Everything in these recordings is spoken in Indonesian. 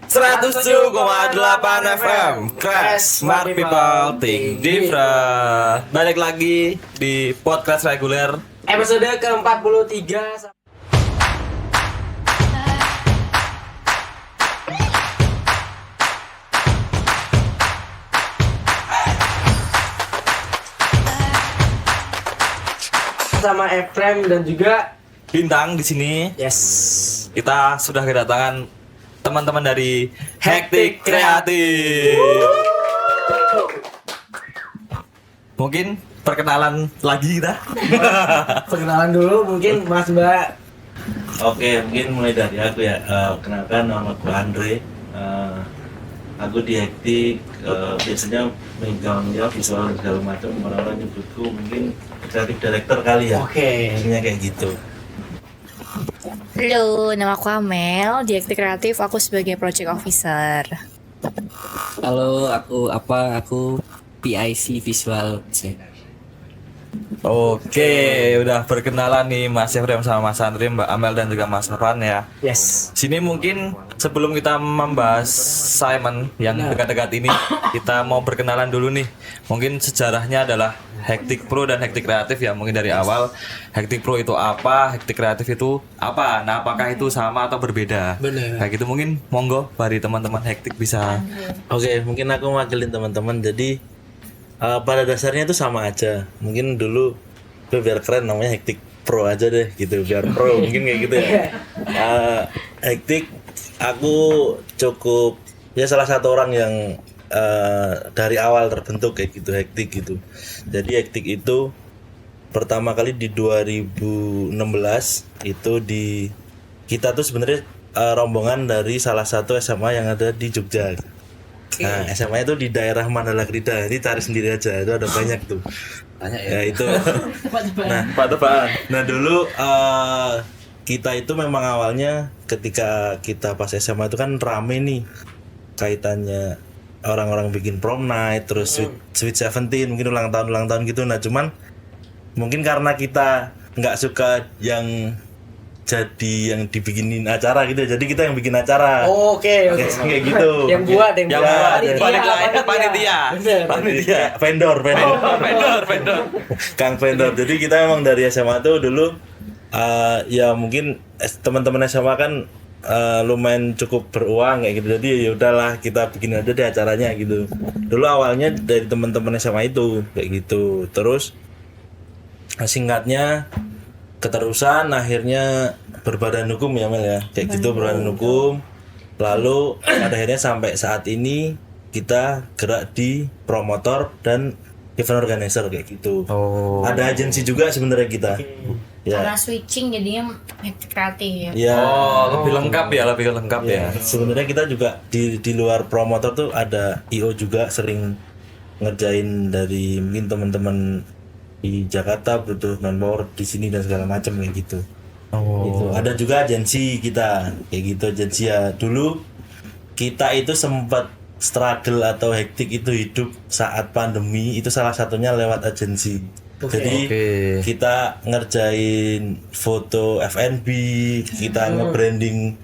107,8 FM Crash Smart People Think Different. Balik lagi di podcast reguler episode ke-43. Sama Efrem dan juga Bintang di sini. yes. Kita sudah kedatangan teman-teman dari Hektik Kreatif. Mungkin perkenalan lagi kita. Perkenalan dulu mungkin Mas Mbak. Oke, mungkin mulai dari aku ya. Kenalkan, nama gue Andre. Aku di Hektik, biasanya megang ya visual segala macam. Orang-orang nyebutku mungkin kreatif director kali ya. Oke. Biasanya kayak gitu. Halo, nama aku Amel, di Hektik Kreatif aku sebagai project officer. Halo, aku PIC Visual Designer. Oke, udah perkenalan nih Mas Efrem sama Mas Andre, Mbak Amel dan juga Mas Afan ya. Yes. Sini mungkin sebelum kita membahas Simon yang dekat-dekat ini, kita mau perkenalan dulu nih. Mungkin sejarahnya adalah Hektik Pro dan Hektik Kreatif ya. Mungkin dari awal Hektik Pro itu apa, Hektik Kreatif itu apa. Nah, apakah itu sama atau berbeda? Bener. Kayak gitu mungkin monggo dari teman-teman Hektik bisa. Oke, mungkin aku wakilin teman-teman. Jadi pada dasarnya itu sama aja. Mungkin dulu gue biar keren namanya Hektik Pro aja deh gitu, biar pro mungkin kayak gitu ya. Hektik, aku cukup ya salah satu orang yang dari awal terbentuk kayak gitu Hektik gitu. Jadi Hektik itu pertama kali di 2016 itu di kita tuh sebenarnya rombongan dari salah satu SMA yang ada di Jogja. Nah, SMA itu di daerah Mandala Krida. Ini cari sendiri aja, itu ada banyak tuh. Banyak Ya itu. Nah dulu kita itu memang awalnya ketika kita pas SMA itu kan rame nih kaitannya orang-orang bikin prom night, terus Sweet 17 mungkin ulang tahun gitu. Nah cuman mungkin karena kita nggak suka yang jadi yang dibikinin acara gitu, jadi kita yang bikin acara. Oke. Kayak gitu. Yang buat Panitia. Panitia, vendor. Kang vendor. Jadi kita emang dari SMA tuh dulu ya mungkin teman-teman SMA kan lumayan cukup beruang kayak gitu. Jadi ya udahlah kita bikin aja deh acaranya gitu. Dulu awalnya dari teman-teman SMA itu kayak gitu. Terus singkatnya keterusan akhirnya berbadan hukum ya Mel ya. Kayak gitu berbadan hukum. Lalu pada akhirnya sampai saat ini kita gerak di promotor dan event organizer kayak gitu. Oh. Ada agensi juga sebenarnya kita. Karena Ya. switching jadinya Hektik Kreatif. Ya. Oh, lebih lengkap ya. Sebenarnya kita juga di luar promotor tuh ada IO juga sering ngerjain dari mungkin teman-teman di Jakarta butuh manpower di sini dan segala macam kayak gitu. Gitu. Ada juga agensi kita kayak gitu agensi ya. Dulu kita itu sempat struggle atau hektik itu hidup saat pandemi itu salah satunya lewat agensi. Jadi kita ngerjain foto F&B, kita nge-branding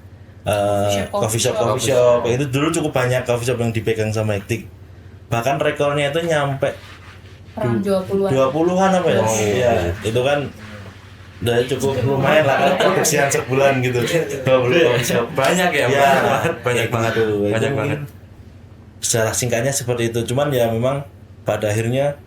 coffee shop. Itu dulu cukup banyak coffee shop yang dipegang sama Hektik. Bahkan rekornya itu nyampe 20-an apa ya? Iya, itu kan udah cukup lumayan lah kan produksian sebulan gitu. 20 coffee shop. Banyak ya, Ya, banyak banget. gitu. Banyak Itu banget. mungkin secara singkatnya seperti itu. Cuman ya memang pada akhirnya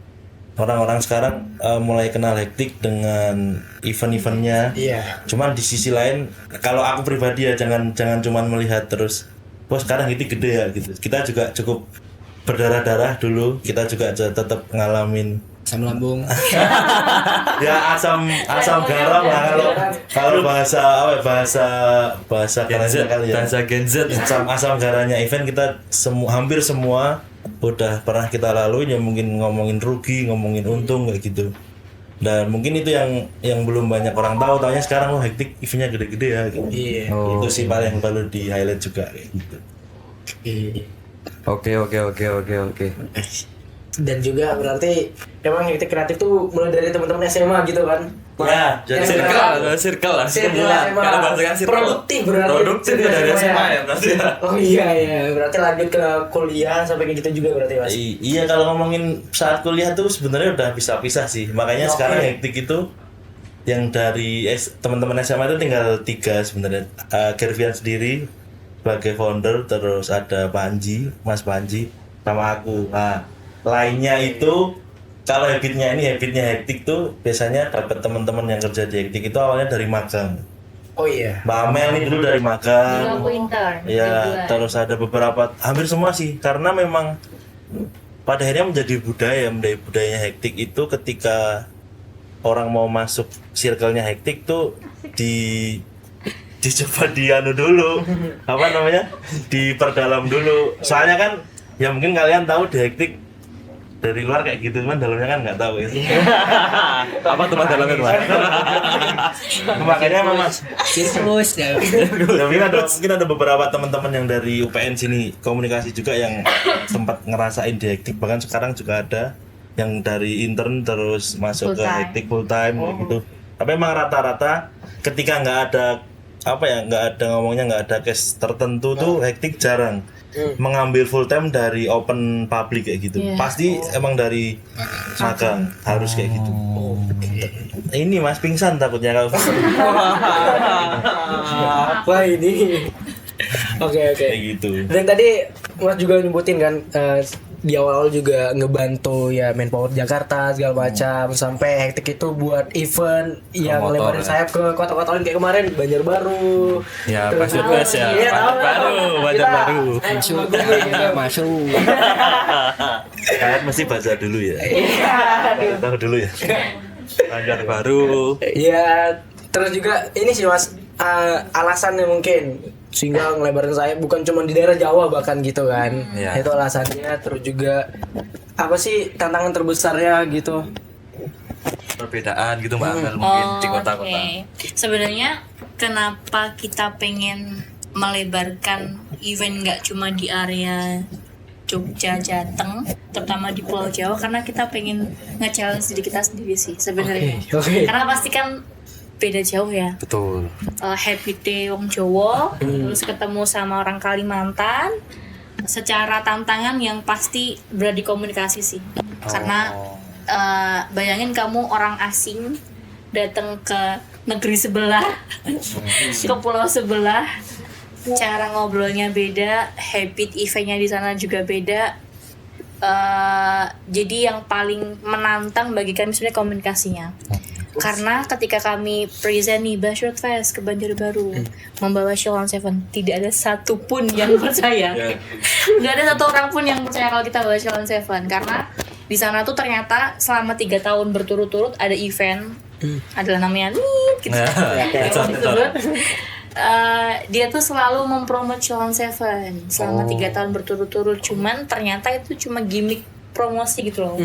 orang-orang sekarang mulai kenal Hektik dengan event-eventnya. Iya. Cuman di sisi lain, kalau aku pribadi ya jangan cuman melihat terus, wah sekarang Hektik gede ya gitu. Kita juga cukup berdarah-darah dulu. Kita juga tetap ngalamin Asam lambung. ya asam garam lah kalau bahasa Gen Z, kali ya. bahasa Gen Z. Asam garamnya event kita hampir semua udah pernah kita lalui ya, mungkin ngomongin rugi, ngomongin untung kayak gitu. Dan mungkin itu yang belum banyak orang tahu. Taunya sekarang Hektik eventnya gede-gede ya gitu. Iya. Itu sih paling perlu di highlight juga kayak gitu. Oke. Dan juga berarti emang Hektik Kreatif tuh mulai dari teman-teman SMA gitu kan. Ya, jadi circle lah. Circle SMA. Kalau bahasa circle Produktif berarti. Produktif ya dari SMA ya berarti ya. Oh iya iya, berarti lanjut ke kuliah sampai kayak gitu juga berarti Mas. Iya, kalau ngomongin saat kuliah tuh sebenarnya udah bisa pisah sih. Makanya sekarang hektik itu yang dari teman-teman SMA itu tinggal 3 sebenarnya. Gervian sendiri sebagai founder, terus ada Panji, Mas Panji, sama aku. Nah, lainnya itu kalau habitnya hektik tuh biasanya dapat teman-teman yang kerja di hektik itu awalnya dari magang. Oh iya. Mbak Amel ini dulu dari magang. Aku intern. Ya, terus ada beberapa, hampir semua sih, karena memang pada akhirnya menjadi budayanya hektik itu ketika orang mau masuk circle-nya hektik tuh dicoba dianu dulu, apa namanya, diperdalam dulu. Soalnya kan, ya mungkin kalian tahu di hektik dari luar kayak gitu, cuman dalamnya kan nggak tahu ya. Apa tuh Mas dalamnya tuh Mas? Makanya Mas, Sirkus ya. ya, mungkin ada beberapa teman-teman yang dari UPN sini komunikasi juga yang sempat ngerasain di hektik, bahkan sekarang juga ada yang dari intern terus masuk Full ke time. hektik full time kayak gitu. Tapi emang rata-rata ketika nggak ada nggak ada case tertentu tuh hektik jarang mengambil full time dari open public kayak gitu. Iya. Pasti emang dari magang harus kayak gitu. Ini Mas pingsan takutnya kalau Apa ini? Oke oke. kayak gitu. Dan tadi Mas juga nyebutin kan di awal juga ngebantu ya Manpower Jakarta segala macam sampai hektik itu buat event yang Promotor, lebarin ya. sayap ke kota-kota lain kayak kemarin Banjarbaru. Ya, Terus Banjar Bas ya. Iya, tahu. Banjarbaru. Masuk, Kita- masuk. Kalian mesti baca dulu ya. Tahu dulu ya. Banjarbaru. Ya, terus juga ini sih Mas alasannya mungkin sehingga ngelebarin saya bukan cuma di daerah Jawa bahkan gitu kan. Iya. Itu alasannya. Terus juga apa sih tantangan terbesarnya gitu? Perbedaan gitu Mbak Amel mungkin di kota-kota. Oke. Sebenarnya kenapa kita pengen melebarkan event nggak cuma di area Jogja, Jateng, terutama di Pulau Jawa, karena kita pengen nge-challenge diri kita sendiri sih sebenarnya. Oke. Karena pasti kan beda jauh ya. Betul. Happy wong Jawa, terus ketemu sama orang Kalimantan, secara tantangan yang pasti berada di komunikasi sih. Karena bayangin kamu orang asing datang ke negeri sebelah, ke pulau sebelah, cara ngobrolnya beda, habit eventnya di sana juga beda. Jadi yang paling menantang bagi kami sebenarnya komunikasinya. Karena ketika kami present nih Bachelor Fest ke Banjarbaru membawa Shalom Seven, tidak ada satupun yang percaya. Nggak ada satu orang pun yang percaya kalau kita bawa Shalom Seven. Karena di sana tuh ternyata selama 3 tahun berturut-turut ada event, adalah namanya NIT gitu. Disebut. Dia tuh selalu mempromot Shalom Seven selama 3 tahun berturut-turut. Cuman ternyata itu cuma gimmick promosi gitu loh.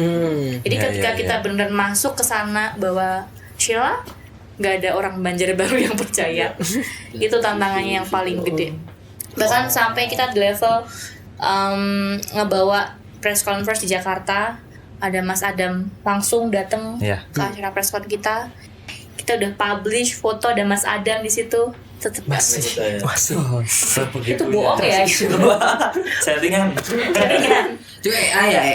Jadi ketika kita benar masuk ke sana bahwa Sheila, nggak ada orang Banjarbaru yang percaya. Itu tantangannya yang paling gede. Bahkan sampai kita di level ngebawa press conference di Jakarta, ada Mas Adam langsung datang Iya. ke acara press con kita. Kita udah publish foto ada Mas Adam di situ. Tetep masih. Itu bohong ya. Settingan. Cuy, ayah.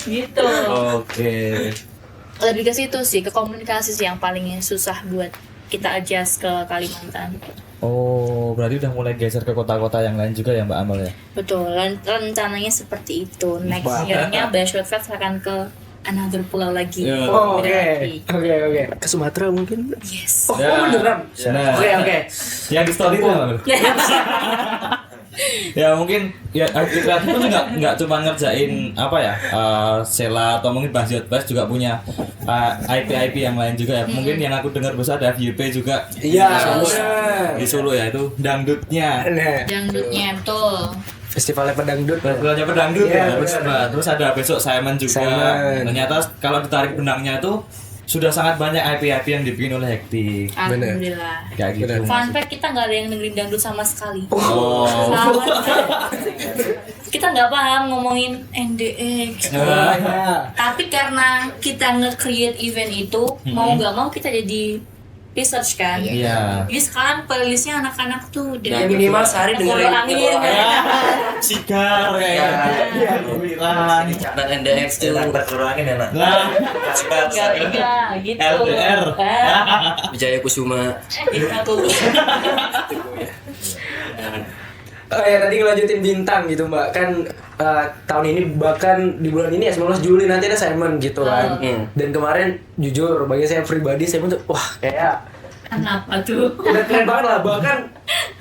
Gitu. Oke. Lebih ke situ sih, ke komunikasi sih yang paling susah buat kita adjust ke Kalimantan. Oh, berarti udah mulai geser ke kota-kota yang lain juga ya Mbak Amel ya? Betul, rencananya seperti itu. Next year-nya Bachelor Fest akan ke another pulau lagi. Oh, oke. Beda lagi. Oke. Ke Sumatera mungkin? Yes. Oh, beneran? Nah. Oke. Yang di story itu Mbak Amel? Ya mungkin ya kreatif itu nggak cuma ngerjain apa ya Sela atau mungkin Bachelor Fest juga punya IP yang lain juga ya. Mungkin yang aku dengar besar ada FYP juga. Iya, Di Solo ya itu dangdutnya. Nah, Dangdutnya betul. festivalnya pedangdut. Festivalnya pedangdut Iya, ya. Terus ada besok Simon juga. Simon. Ternyata kalau ditarik benangnya itu sudah sangat banyak IP yang dibikin oleh Hektik. Alhamdulillah. Kayak gitu. Fun fact, kita nggak ada yang dengerin dangdut sama sekali. Oh. Sama sekali. kita nggak paham ngomongin NDX. Tapi karena kita nge-create event itu, mau nggak mau kita jadi research kan. Iya. Jadi sekarang playlistnya anak-anak tuh udah Ya, minimal sehari dengerin angin gitu. Sigar kayak Dan NDX tuh kurangin enak. Iya, gitu. LDR. Wijaya Kusuma. Itu. Oh ya, tadi ngelanjutin bintang gitu Mbak. Kan tahun ini bahkan di bulan ini ya 19 Juli nanti ada Simon gitu kan. Dan kemarin jujur bagi saya pribadi Simon tuh wah kayak Kenapa tuh? udah keren banget lah. Bahkan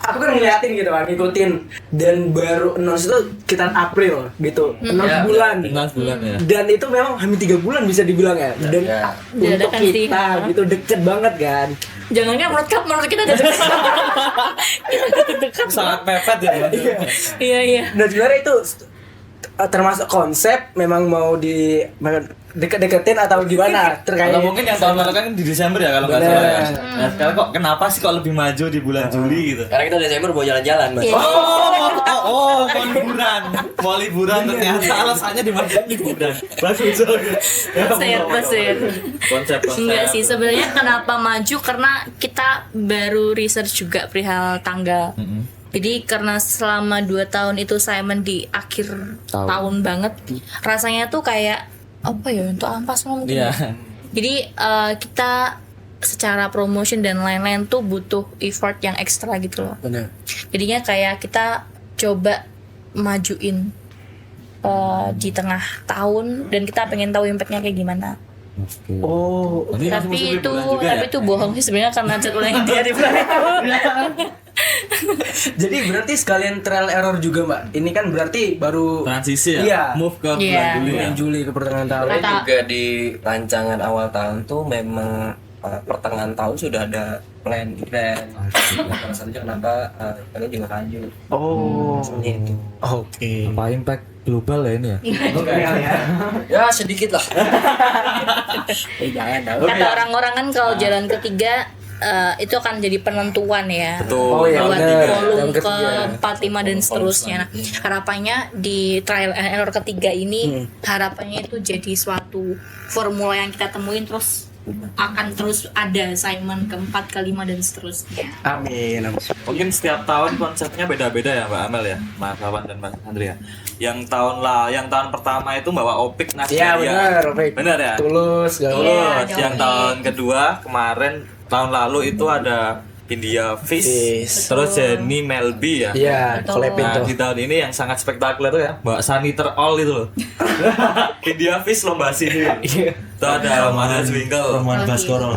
aku kan ngeliatin gitu kan, ngikutin, dan baru announce itu sekitar April gitu, announce bulan. 16 bulan ya. Dan itu memang hampir 3 bulan bisa dibilang ya. Dan untuk Dadakan sih. kita gitu deket banget kan. Jangan kan menurut kita udah dekat. Sangat mepet ya. Iya. Dan sebenarnya itu termasuk konsep memang mau di deket-deketin atau gimana terkait. Kalau mungkin yang tahun lalu kan di Desember ya kalau nggak Bener. salah ya. Nah, sekarang kok kenapa sih kok lebih maju di bulan Juli gitu? Karena kita Desember mau jalan-jalan, Mas. Iya. Mau liburan. Mau liburan ternyata alasannya di mana liburan. Bagus Saya Konsep. Enggak sih, sebenarnya kenapa maju karena kita baru research juga perihal tanggal. Jadi karena selama 2 tahun itu Simon di akhir tahun banget, rasanya tuh kayak apa ya, untuk ampas mungkin. Iya. Jadi kita secara promotion dan lain-lain tuh butuh effort yang ekstra gitu loh. Benar. Jadinya kayak kita coba majuin di tengah tahun, dan kita pengen tahu impactnya kayak gimana. Oh, Tapi itu bohong sih sebenarnya, karena jadwalnya dia di bulan itu. jadi berarti sekalian trial error juga Mbak. Ini kan berarti baru Transisi ya. Iya. Move ke bulan Iya. Juli ya. bulan Juli ke pertengahan tahun. Kata- Juga di rancangan awal tahun tuh memang pertengahan tahun sudah ada plan event. Salah satunya kenapa kalian juga maju. Oh, Seperti itu. oke. Apa impact global ya ini ya? Ya sedikit lah. Jangan dong. Kata orang-orang kan kalau jalan ketiga itu akan jadi penentuan ya. Oh iya, Buat bener. volume Jalan ke ketiga. 4, 5 dan seterusnya. Nah, harapannya di trial and error ketiga ini harapannya itu jadi suatu formula yang kita temuin, terus akan terus ada Simon ke-4, ke-5 dan seterusnya. Amin. Mungkin setiap tahun konsepnya beda-beda ya Mbak Amel ya, Mas Wawan dan Mas Andrea. Yang tahun pertama itu bawa Opik Iya Nasgeria. benar, baik. Benar ya? Tulus, segala Iya. Terus yang Johnny. tahun kedua kemarin tahun lalu itu ada India Fish, Fish. terus Jenny Melby ya. Iya, Betul. kolebin Nah, tuh. di tahun ini yang sangat spektakuler tuh ya, Mbak Saniter All itu loh. India Fish lomba sini. Iya. Itu ada Mana Zwinkel, Roman Baskoro.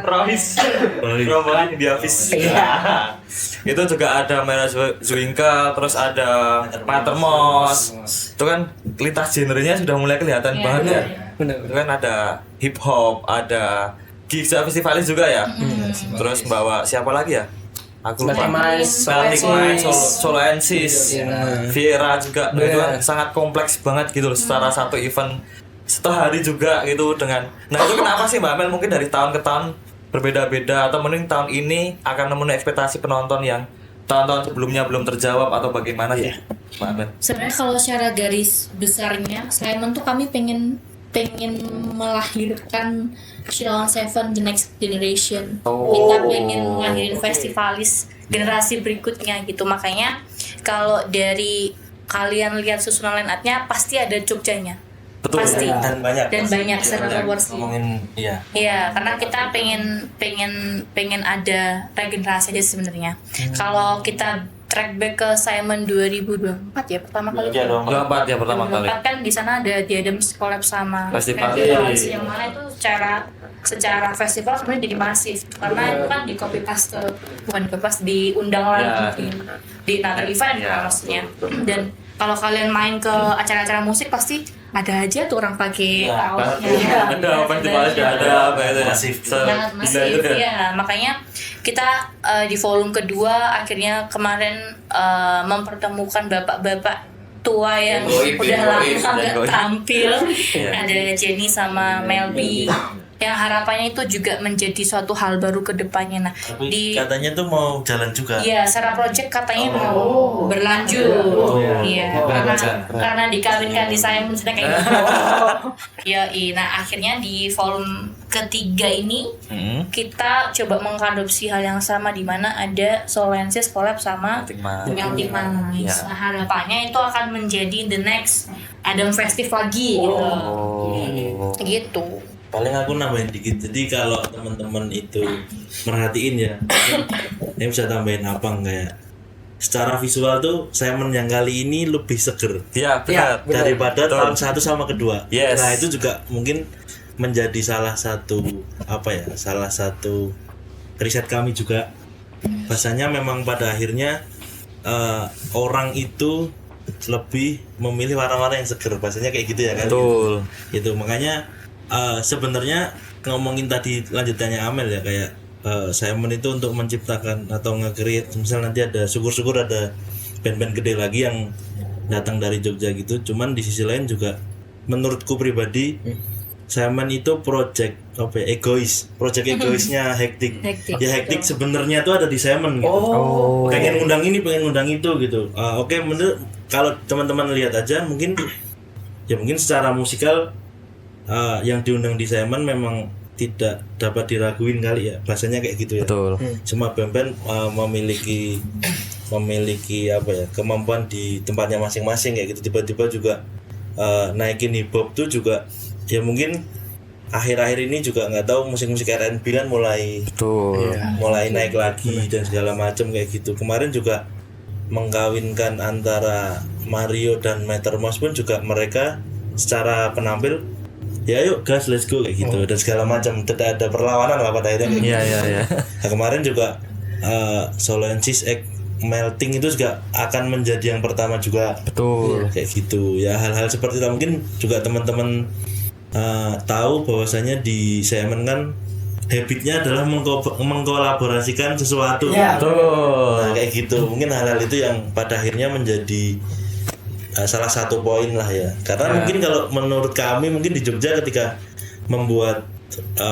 Rohis, rombongan India Fish. Itu juga ada Mana Zwinkel, terus ada Patermos. Itu kan lintas genrenya sudah mulai kelihatan Iya, banget ya. Benar. Itu kan ada hip hop, ada Giza Festivalis juga ya. Terus bawa siapa lagi ya? Aku lupa. Celtic Minds, Solo Ensis, Viera juga. Nah, itu kan sangat kompleks banget gitu loh, secara satu event setahari juga gitu dengan. Nah itu kenapa sih Mbak Mel, mungkin dari tahun ke tahun berbeda-beda, atau mending tahun ini akan memenuhi ekspektasi penonton yang tahun-tahun sebelumnya belum terjawab, atau bagaimana sih Mbak Mel? Sebenarnya kalau secara garis besarnya, Simon tuh kami pengen melahirkan Shillong Seven the next generation. Kita pengen ngelahirin festivalis generasi berikutnya gitu. Makanya kalau dari kalian lihat susunan line up-nya pasti ada Jogjanya. Betul. Pasti. Dan banyak. Dan banyak secara worst. Ngomongin iya. Iya, karena kita pengen ada regenerasi aja sebenarnya. Kalau kita track back ke Simon 2024 ya, pertama kali. Iya dong. 24 ya pertama kali. 2024 kan di sana ada The Adams collab sama Festival. Festivalis, yang mana itu secara festival sebenarnya jadi masif, karena itu kan di copy paste, bukan copy paste, diundang lagi di another event maksudnya. Dan kalau kalian main ke acara-acara musik pasti ada aja tuh orang pakai kaosnya. Ada festivalis, ada apa itu ya? Masif. Sangat masif ya. Makanya kita di volume kedua akhirnya kemarin mempertemukan bapak-bapak tua yang udah lama nggak tampil. Ada Jenny sama Melby. yang harapannya itu juga menjadi suatu hal baru ke depannya. Nah, Tapi di katanya tuh mau jalan juga. iya, secara project katanya mau berlanjut. Iya, karena dikawinkan di saya sudah kayak gitu. Ya, nah akhirnya di volume ketiga ini kita coba mengadopsi hal yang sama di mana ada Solensis collab sama yang Timas. Nah, harapannya itu akan menjadi the next Adam Festive lagi gitu. Gitu. Paling aku nambahin dikit. Jadi kalau teman-teman itu merhatiin ya, ini bisa tambahin apa kayak secara visual tuh Simon yang kali ini lebih seger Iya, benar. daripada Betul. tahun 1 sama kedua. Yes. Nah itu juga mungkin menjadi salah satu salah satu riset kami juga. Bahasanya memang pada akhirnya orang itu lebih memilih warna-warna yang seger. Bahasanya kayak gitu ya kan. Betul. Gitu makanya sebenarnya ngomongin tadi lanjutannya Amel ya kayak Simon itu untuk menciptakan atau nge-create misal nanti ada syukur-syukur ada band-band gede lagi yang datang dari Jogja gitu. Cuman di sisi lain juga menurutku pribadi Simon itu project egoisnya Hektik. Ya Hektik sebenarnya tuh ada di Simon gitu. Pengen ngundang ini, pengen ngundang itu gitu. Oke, menurut kalau teman-teman lihat aja mungkin secara musikal yang diundang di Simon memang tidak dapat diraguin kali ya, bahasanya kayak gitu ya. Betul. Semua band-band memiliki kemampuan di tempatnya masing-masing kayak gitu. Tiba-tiba juga naikin hip hop tuh juga ya mungkin akhir-akhir ini juga nggak tahu musik-musik R&B kan mulai naik lagi dan segala macam kayak gitu. Kemarin juga mengkawinkan antara Mario dan Metermos pun juga mereka secara penampil ya yuk gas let's go kayak gitu dan segala macam, tidak ada perlawanan lah pada akhirnya kayak gitu. Iya. Nah, kemarin juga Solensis X Melting itu juga akan menjadi yang pertama juga. Betul. Kayak gitu ya, hal-hal seperti itu mungkin juga teman-teman tahu bahwasanya di Simon kan habitnya adalah mengkolaborasikan sesuatu. Betul. Nah kayak gitu mungkin hal-hal itu yang pada akhirnya menjadi salah satu poin lah ya, karena mungkin kalau menurut kami mungkin di Jogja ketika membuat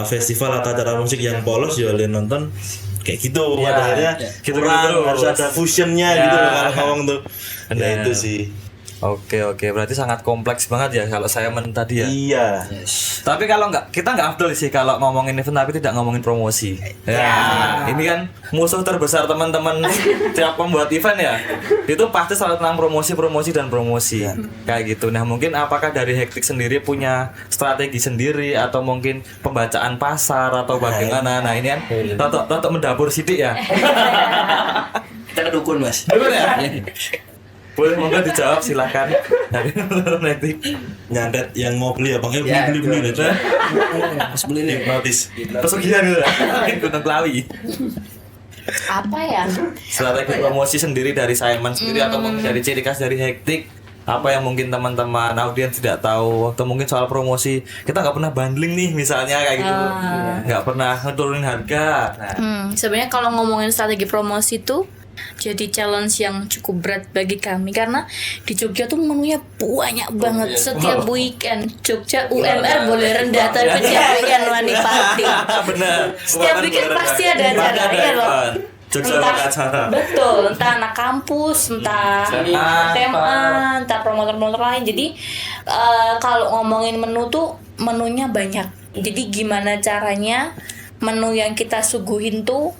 festival atau acara musik yang polos ya kalian nonton kayak gitu pada akhirnya kurang harus ada fusionnya gitu loh kalau ngomong tuh. Ya itu sih. Oke, berarti sangat kompleks banget ya kalau saya tadi ya. Iya. Tapi kalau kita nggak afdol sih kalau ngomongin event tapi tidak ngomongin promosi. Ya, ini kan musuh terbesar teman-teman tiap pembuat event ya. Itu pasti selalu tentang promosi. Kayak gitu. Nah, mungkin apakah dari Hektik sendiri punya strategi sendiri atau mungkin pembacaan pasar atau bagaimana? Nah, ini kan untuk mendapur sidik ya. Kita ke dukun, Mas. Betul ya? Boleh monggo dijawab silakan dari Hektik. Nyandet yang mau beli abang beli gitu. Mas beli nih. Notis. Pesugihan gitu. Gunung Klawi. Apa ya? Strategi promosi sendiri dari Simon sendiri atau mungkin dari ciri khas dari Hektik, apa yang mungkin teman-teman audiens tidak tahu atau mungkin soal promosi kita nggak pernah bundling nih misalnya kayak gitu, nggak pernah ngeturunin harga. Sebenarnya kalau ngomongin strategi promosi tuh jadi challenge yang cukup berat bagi kami karena di Jogja tuh menunya banyak banget. Setiap weekend Jogja UMR boleh rendah tapi setiap weekend Wani Party. Benar. Setiap weekend pasti ada acaranya loh. Jogja ada acara. Betul, entah anak kampus, entah SMA, entah promotor-promotor lain. Jadi kalau ngomongin menu tuh menunya banyak. Jadi gimana caranya menu yang kita suguhin tuh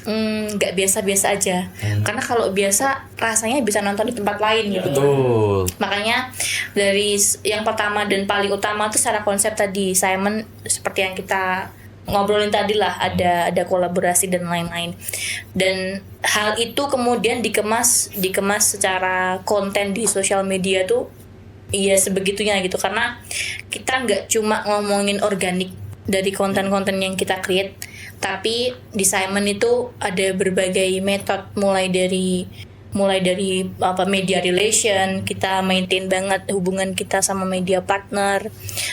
nggak biasa-biasa aja. Karena kalau biasa rasanya bisa nonton di tempat lain gitu. Betul. Makanya dari yang pertama dan paling utama tuh secara konsep tadi Simon seperti yang kita ngobrolin tadi lah, ada kolaborasi dan lain-lain. Dan hal itu kemudian dikemas secara konten di sosial media tuh iya sebegitunya gitu, karena kita nggak cuma ngomongin organik dari konten-konten yang kita create, tapi di Simon itu ada berbagai metode mulai dari media relation, kita maintain banget hubungan kita sama media partner.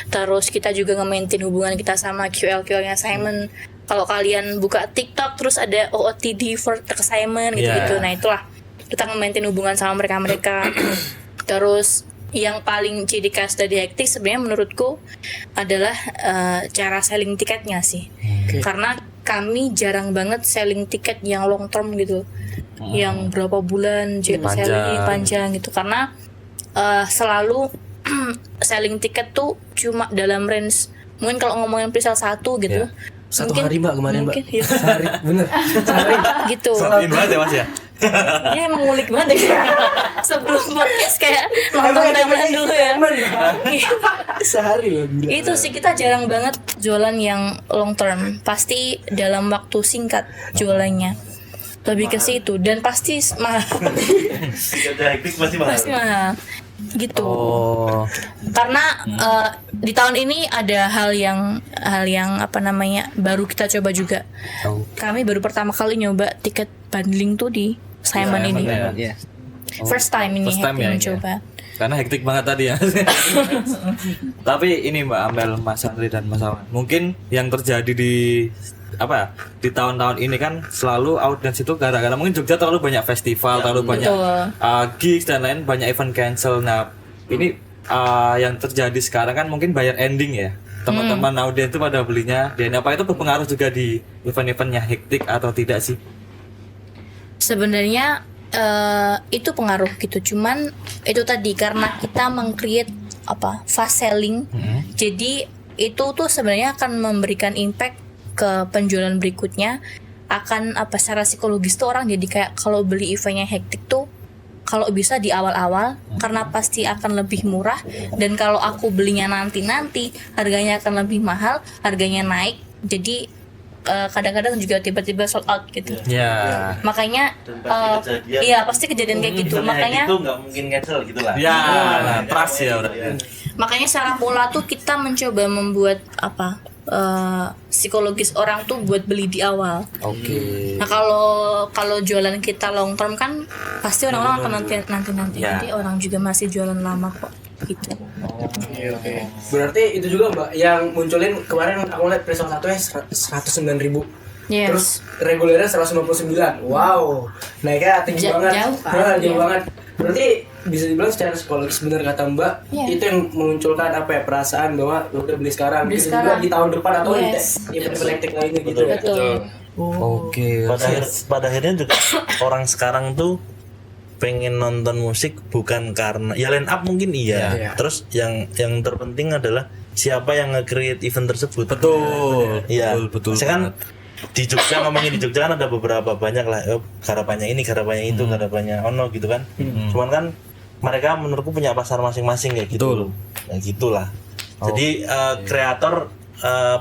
Terus kita juga nge-maintain hubungan kita sama QL-nya Simon. Kalau kalian buka TikTok terus ada OOTD for Simon gitu-gitu. Nah, itulah kita nge-maintain hubungan sama mereka. Terus yang paling ciri khas dari hektik sebenarnya menurutku adalah cara selling tiketnya sih. Karena kami jarang banget selling tiket yang long term gitu, yang berapa bulan selling panjang gitu. Karena selalu selling tiket tuh cuma dalam range, mungkin kalau ngomongin presale 1 gitu. Satu mungkin- hari mbak kemarin mbak. mungkin, iya. Sehari bener. Sehari. Gitu. Ini banget ya Mas ya. Ya emang ngulik banget ya. Sebelum podcast kayak nonton timeline dulu ya. Sehari loh gila. Itu sih kita jarang banget jualan yang long term. Pasti dalam waktu singkat jualannya. Lebih ke situ dan pasti mahal. Ada hektik pasti mahal. Pasti mahal. Gitu. Oh. Karena di tahun ini ada hal yang apa namanya baru kita coba juga. Kami baru pertama kali nyoba tiket bundling tuh di Simon ini. Iya. First time ini First time Happy ya, mencoba. Karena hektik banget tadi ya. Tapi ini Mbak Amel, Mas Andri dan Mas Awan, mungkin yang terjadi di di tahun-tahun ini kan selalu audiens itu gara-gara mungkin Jogja terlalu banyak festival, terlalu banyak gigs dan lain, banyak event cancel. Nah ini yang terjadi sekarang kan mungkin bayar ending ya. Teman-teman audiens itu pada belinya, dan apa itu berpengaruh juga di event-eventnya hektik atau tidak sih? Sebenarnya itu pengaruh gitu. Cuman itu tadi karena kita meng-create fast selling. Jadi itu tuh sebenarnya akan memberikan impact ke penjualan berikutnya. Akan secara psikologis tuh orang jadi kayak kalau beli eventnya hektik tuh kalau bisa di awal-awal karena pasti akan lebih murah, dan kalau aku belinya nanti harganya akan lebih mahal, harganya naik. Jadi kadang-kadang juga tiba-tiba sold out gitu. Ya. Makanya kejadian. iya pasti kejadian kayak gitu. Makanya itu nggak mungkin cancel gitu lah. Ya, trust ya udah. makanya secara pola tuh kita mencoba membuat psikologis orang tuh buat beli di awal. Oke. Nah kalau jualan kita long term kan pasti orang-orang akan nanti. Ya. Jadi orang juga masih jualan lama kok gitu. Oke. Berarti itu juga mbak yang munculin kemarin aku lihat presale 1-nya 109.000. Yes. Terus regulernya 159. Wow. Naiknya tinggi Jauh banget. kan? Jauh Iya. banget. Berarti bisa dibilang secara psikologis benar kata Mbak, Iya. itu yang memunculkan perasaan bahwa lo udah beli sekarang, Beli bisa sekarang. juga di tahun depan atau Yes. di event hektik lainnya gitu. Betul. Oke. Pada akhirnya juga orang sekarang tuh pengen nonton musik bukan karena ya line up mungkin iya. Terus yang terpenting adalah siapa yang nge-create event tersebut. Betul. Iya. Betul. Saya kan di Jogja ngomongin di Jogja kan ada beberapa banyak lah garapannya ini, garapannya itu, garapannya ono gitu kan. Cuman kan mereka menurutku punya pasar masing-masing kayak gitu. Ya gitulah. Jadi kreator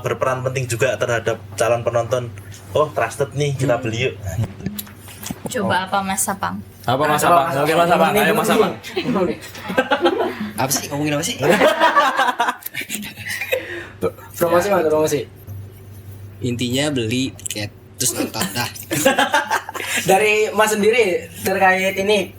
berperan penting juga terhadap calon penonton. Oh, trusted nih, kita beli yuk. Nah, gitu. Coba apa Mas Sapang? Apa Mas Abang? Oke Mas Abang, ayo Mas Abang. Apa sih? Ngomongin apa sih? Promosi mana promosi? Intinya beli tiket terus nonton dah. Dari Mas sendiri terkait ini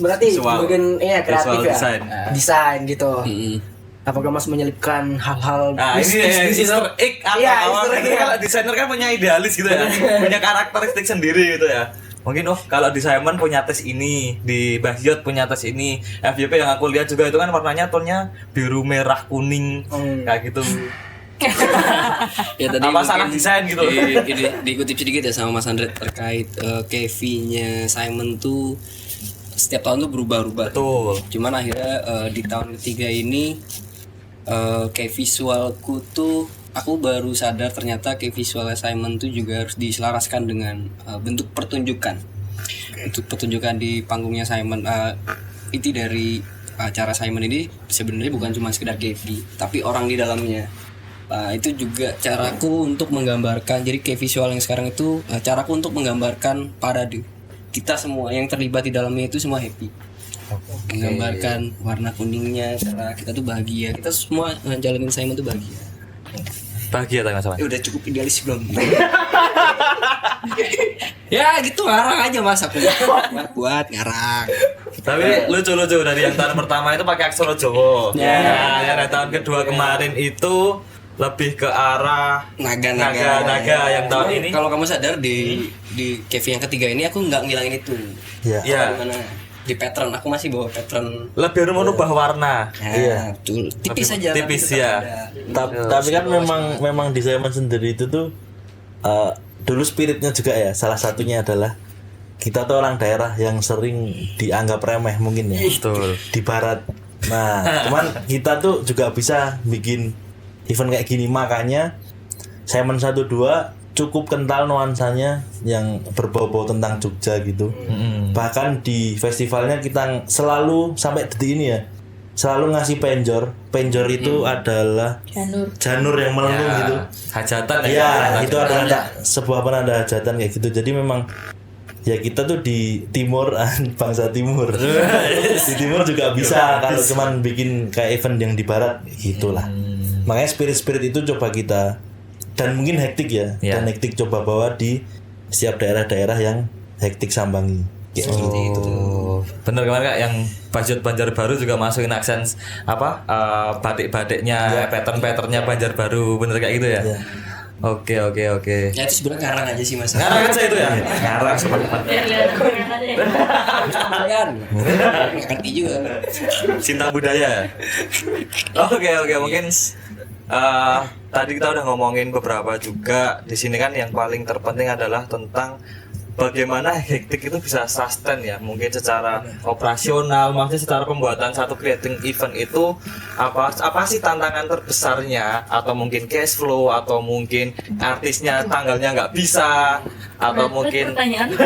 berarti Visual. bagian kreatif Visual ya, design. desain gitu. Mm-mm. Apakah Mas menyelipkan hal-hal Nah ini Easter egg atau Iya, awal Easter egg. kalau desainer kan punya idealis gitu ya, punya karakteristik sendiri gitu ya. Mungkin kalau di Simon punya tes ini, di Bahyot punya tes ini, FYP yang aku lihat juga itu kan warnanya tonnya biru merah kuning kayak gitu. Ya tadi Apa mungkin salah desain gitu? Diikutip sedikit ya sama Mas Andre terkait KV-nya Simon tuh setiap tahun tuh berubah-ubah. Betul. Cuman akhirnya di tahun ketiga ini kayak visualku tuh aku baru sadar ternyata kayak visualnya Simon tuh juga harus diselaraskan dengan bentuk pertunjukan. Bentuk pertunjukan di panggungnya Simon. Inti dari acara Simon ini sebenarnya bukan cuma sekedar KV, tapi orang di dalamnya. Itu juga caraku untuk menggambarkan. Jadi kayak visual yang sekarang itu caraku untuk menggambarkan parade. Kita semua yang terlibat di dalamnya itu semua happy. Menggambarkan warna kuningnya, cara kita tuh bahagia. Kita semua ngejalanin Simon tuh bahagia. Bahagia tak Mas Abang? Udah cukup idealis belum? Ya gitu ngarang aja mas aku. Buat ngarang. Tapi lucu-lucu dari yang tahun pertama itu pakai aksara Jawa. Ya, yang tahun kedua kemarin itu lebih ke arah naga yang tahun ini. Kalau kamu sadar di KV yang ketiga ini aku nggak ngilangin itu. Iya. Ya. Gimana? di pattern. Aku masih bawa pattern. Lebih merubah warna. Iya, betul. Tipis aja. Tipis tapi tetap ya. ada. Tapi kan memang di Simon sendiri itu tuh dulu spiritnya juga ya. Salah satunya adalah kita tuh orang daerah yang sering dianggap remeh mungkin ya. Betul. Di barat. Nah, cuman kita tuh juga bisa bikin event kayak gini, makanya Simon 12 cukup kental nuansanya yang berbau-bau tentang Jogja gitu. Bahkan di festivalnya kita selalu sampai detik ini ya selalu ngasih penjor. Penjor itu adalah janur yang melengkung gitu. Hajatan Iya, itu adalah sebuah penanda hajatan kayak gitu. Jadi memang ya kita tuh di timur bangsa timur. Di timur juga bisa kalau cuman bikin kayak event yang di barat gitulah. Makanya spirit itu coba kita dan mungkin hektik ya. Dan hektik coba bawa di setiap daerah-daerah yang hektik sambangi. Kayak gitu. Bener kemarin Kak yang Bajut Banjarbaru juga masukin aksen apa batik-batiknya, pattern-patternnya Banjarbaru, bener kayak gitu ya. Oke. Ya itu sebenarnya ngarang aja sih Mas. Ngarang aja itu ya. Ngarang semangat. Kalian nggak ngerti juga. Cinta budaya. Oke, mungkin tadi kita udah ngomongin beberapa juga. Di sini kan yang paling terpenting adalah tentang bagaimana hektik itu bisa sustain ya, mungkin secara operasional, maksudnya secara pembuatan satu creating event itu apa sih tantangan terbesarnya, atau mungkin cash flow, atau mungkin artisnya tanggalnya nggak bisa, atau mungkin pertanyaan.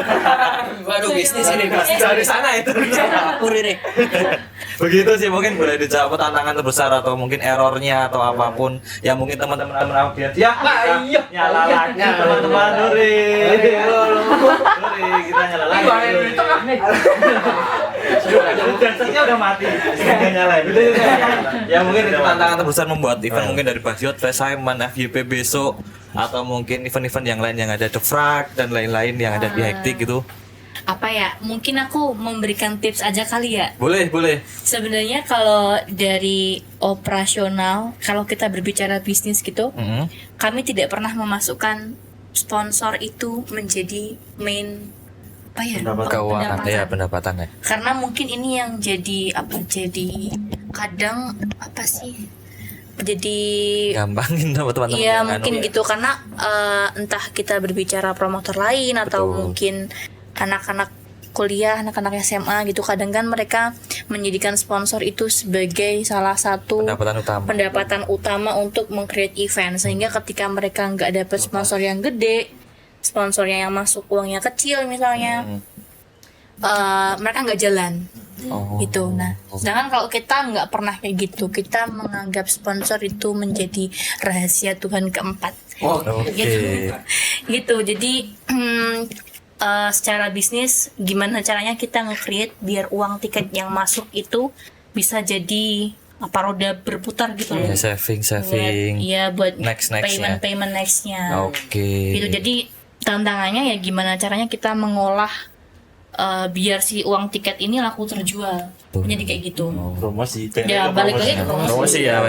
Waduh, bisnis ini Mas. dari sana itu. Dapur ini. Begitu sih, mungkin boleh dijawab tantangan terbesar atau mungkin errornya atau apapun yang mungkin teman-teman audiens ya nyala lagi teman-teman Duri kita nyala lagi dancernya udah mati nyalain ya. Mungkin itu tantangan terbesar membuat event mungkin dari Bajut, Simon, FYP besok, atau mungkin event-event yang lain yang ada The Frag dan lain-lain yang ada di hektik gitu. Apa ya, mungkin aku memberikan tips aja kali ya. Boleh Sebenarnya kalau dari operasional, kalau kita berbicara bisnis gitu, kami tidak pernah memasukkan sponsor itu menjadi main apa ya, keuangan ya, pendapatan ya. Karena mungkin ini yang jadi kadang apa sih, jadi gampangin sama teman-teman. iya mungkin gitu, karena entah kita berbicara promotor lain atau mungkin anak-anak kuliah, anak-anak SMA gitu, kadang kan mereka menjadikan sponsor itu sebagai salah satu pendapatan utama untuk meng-create event, sehingga ketika mereka nggak dapat sponsor yang gede, sponsornya yang masuk uangnya kecil misalnya, mereka nggak jalan. Gitu. Nah, sedangkan kalau kita nggak pernah kayak gitu, kita menganggap sponsor itu menjadi rahasia Tuhan keempat. Gitu. Jadi secara bisnis, gimana caranya kita nge-create biar uang tiket yang masuk itu bisa jadi roda berputar gitu loh. Saving. Iya, buat next-nya. payment nextnya. Gitu. Jadi tantangannya ya gimana caranya kita mengolah biar si uang tiket ini laku terjual. Jadi kayak gitu. Promosi. Ya balik lagi ke Promosi ya,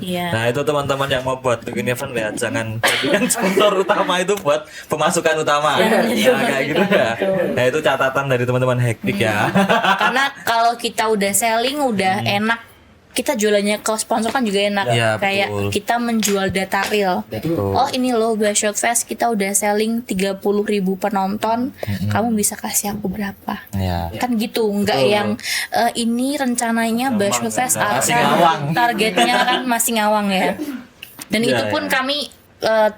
Iya. Nah itu teman-teman yang mau buat bikin event ya, jangan jadikan sponsor utama itu buat pemasukan utama. Kayak gitu ya. Nah itu catatan dari teman-teman hektik ya. Karena kalau kita udah selling udah enak, kita jualannya ke sponsor kan juga enak. Ya, kayak betul. kita menjual data real. Oh ini loh Bajut Fest kita udah selling 30.000 penonton, kamu bisa kasih aku berapa? Ya. Kan gitu, nggak yang ini rencananya Bajut Fest Masih akan ngawang. targetnya kan masih ngawang ya. Dan itu pun kami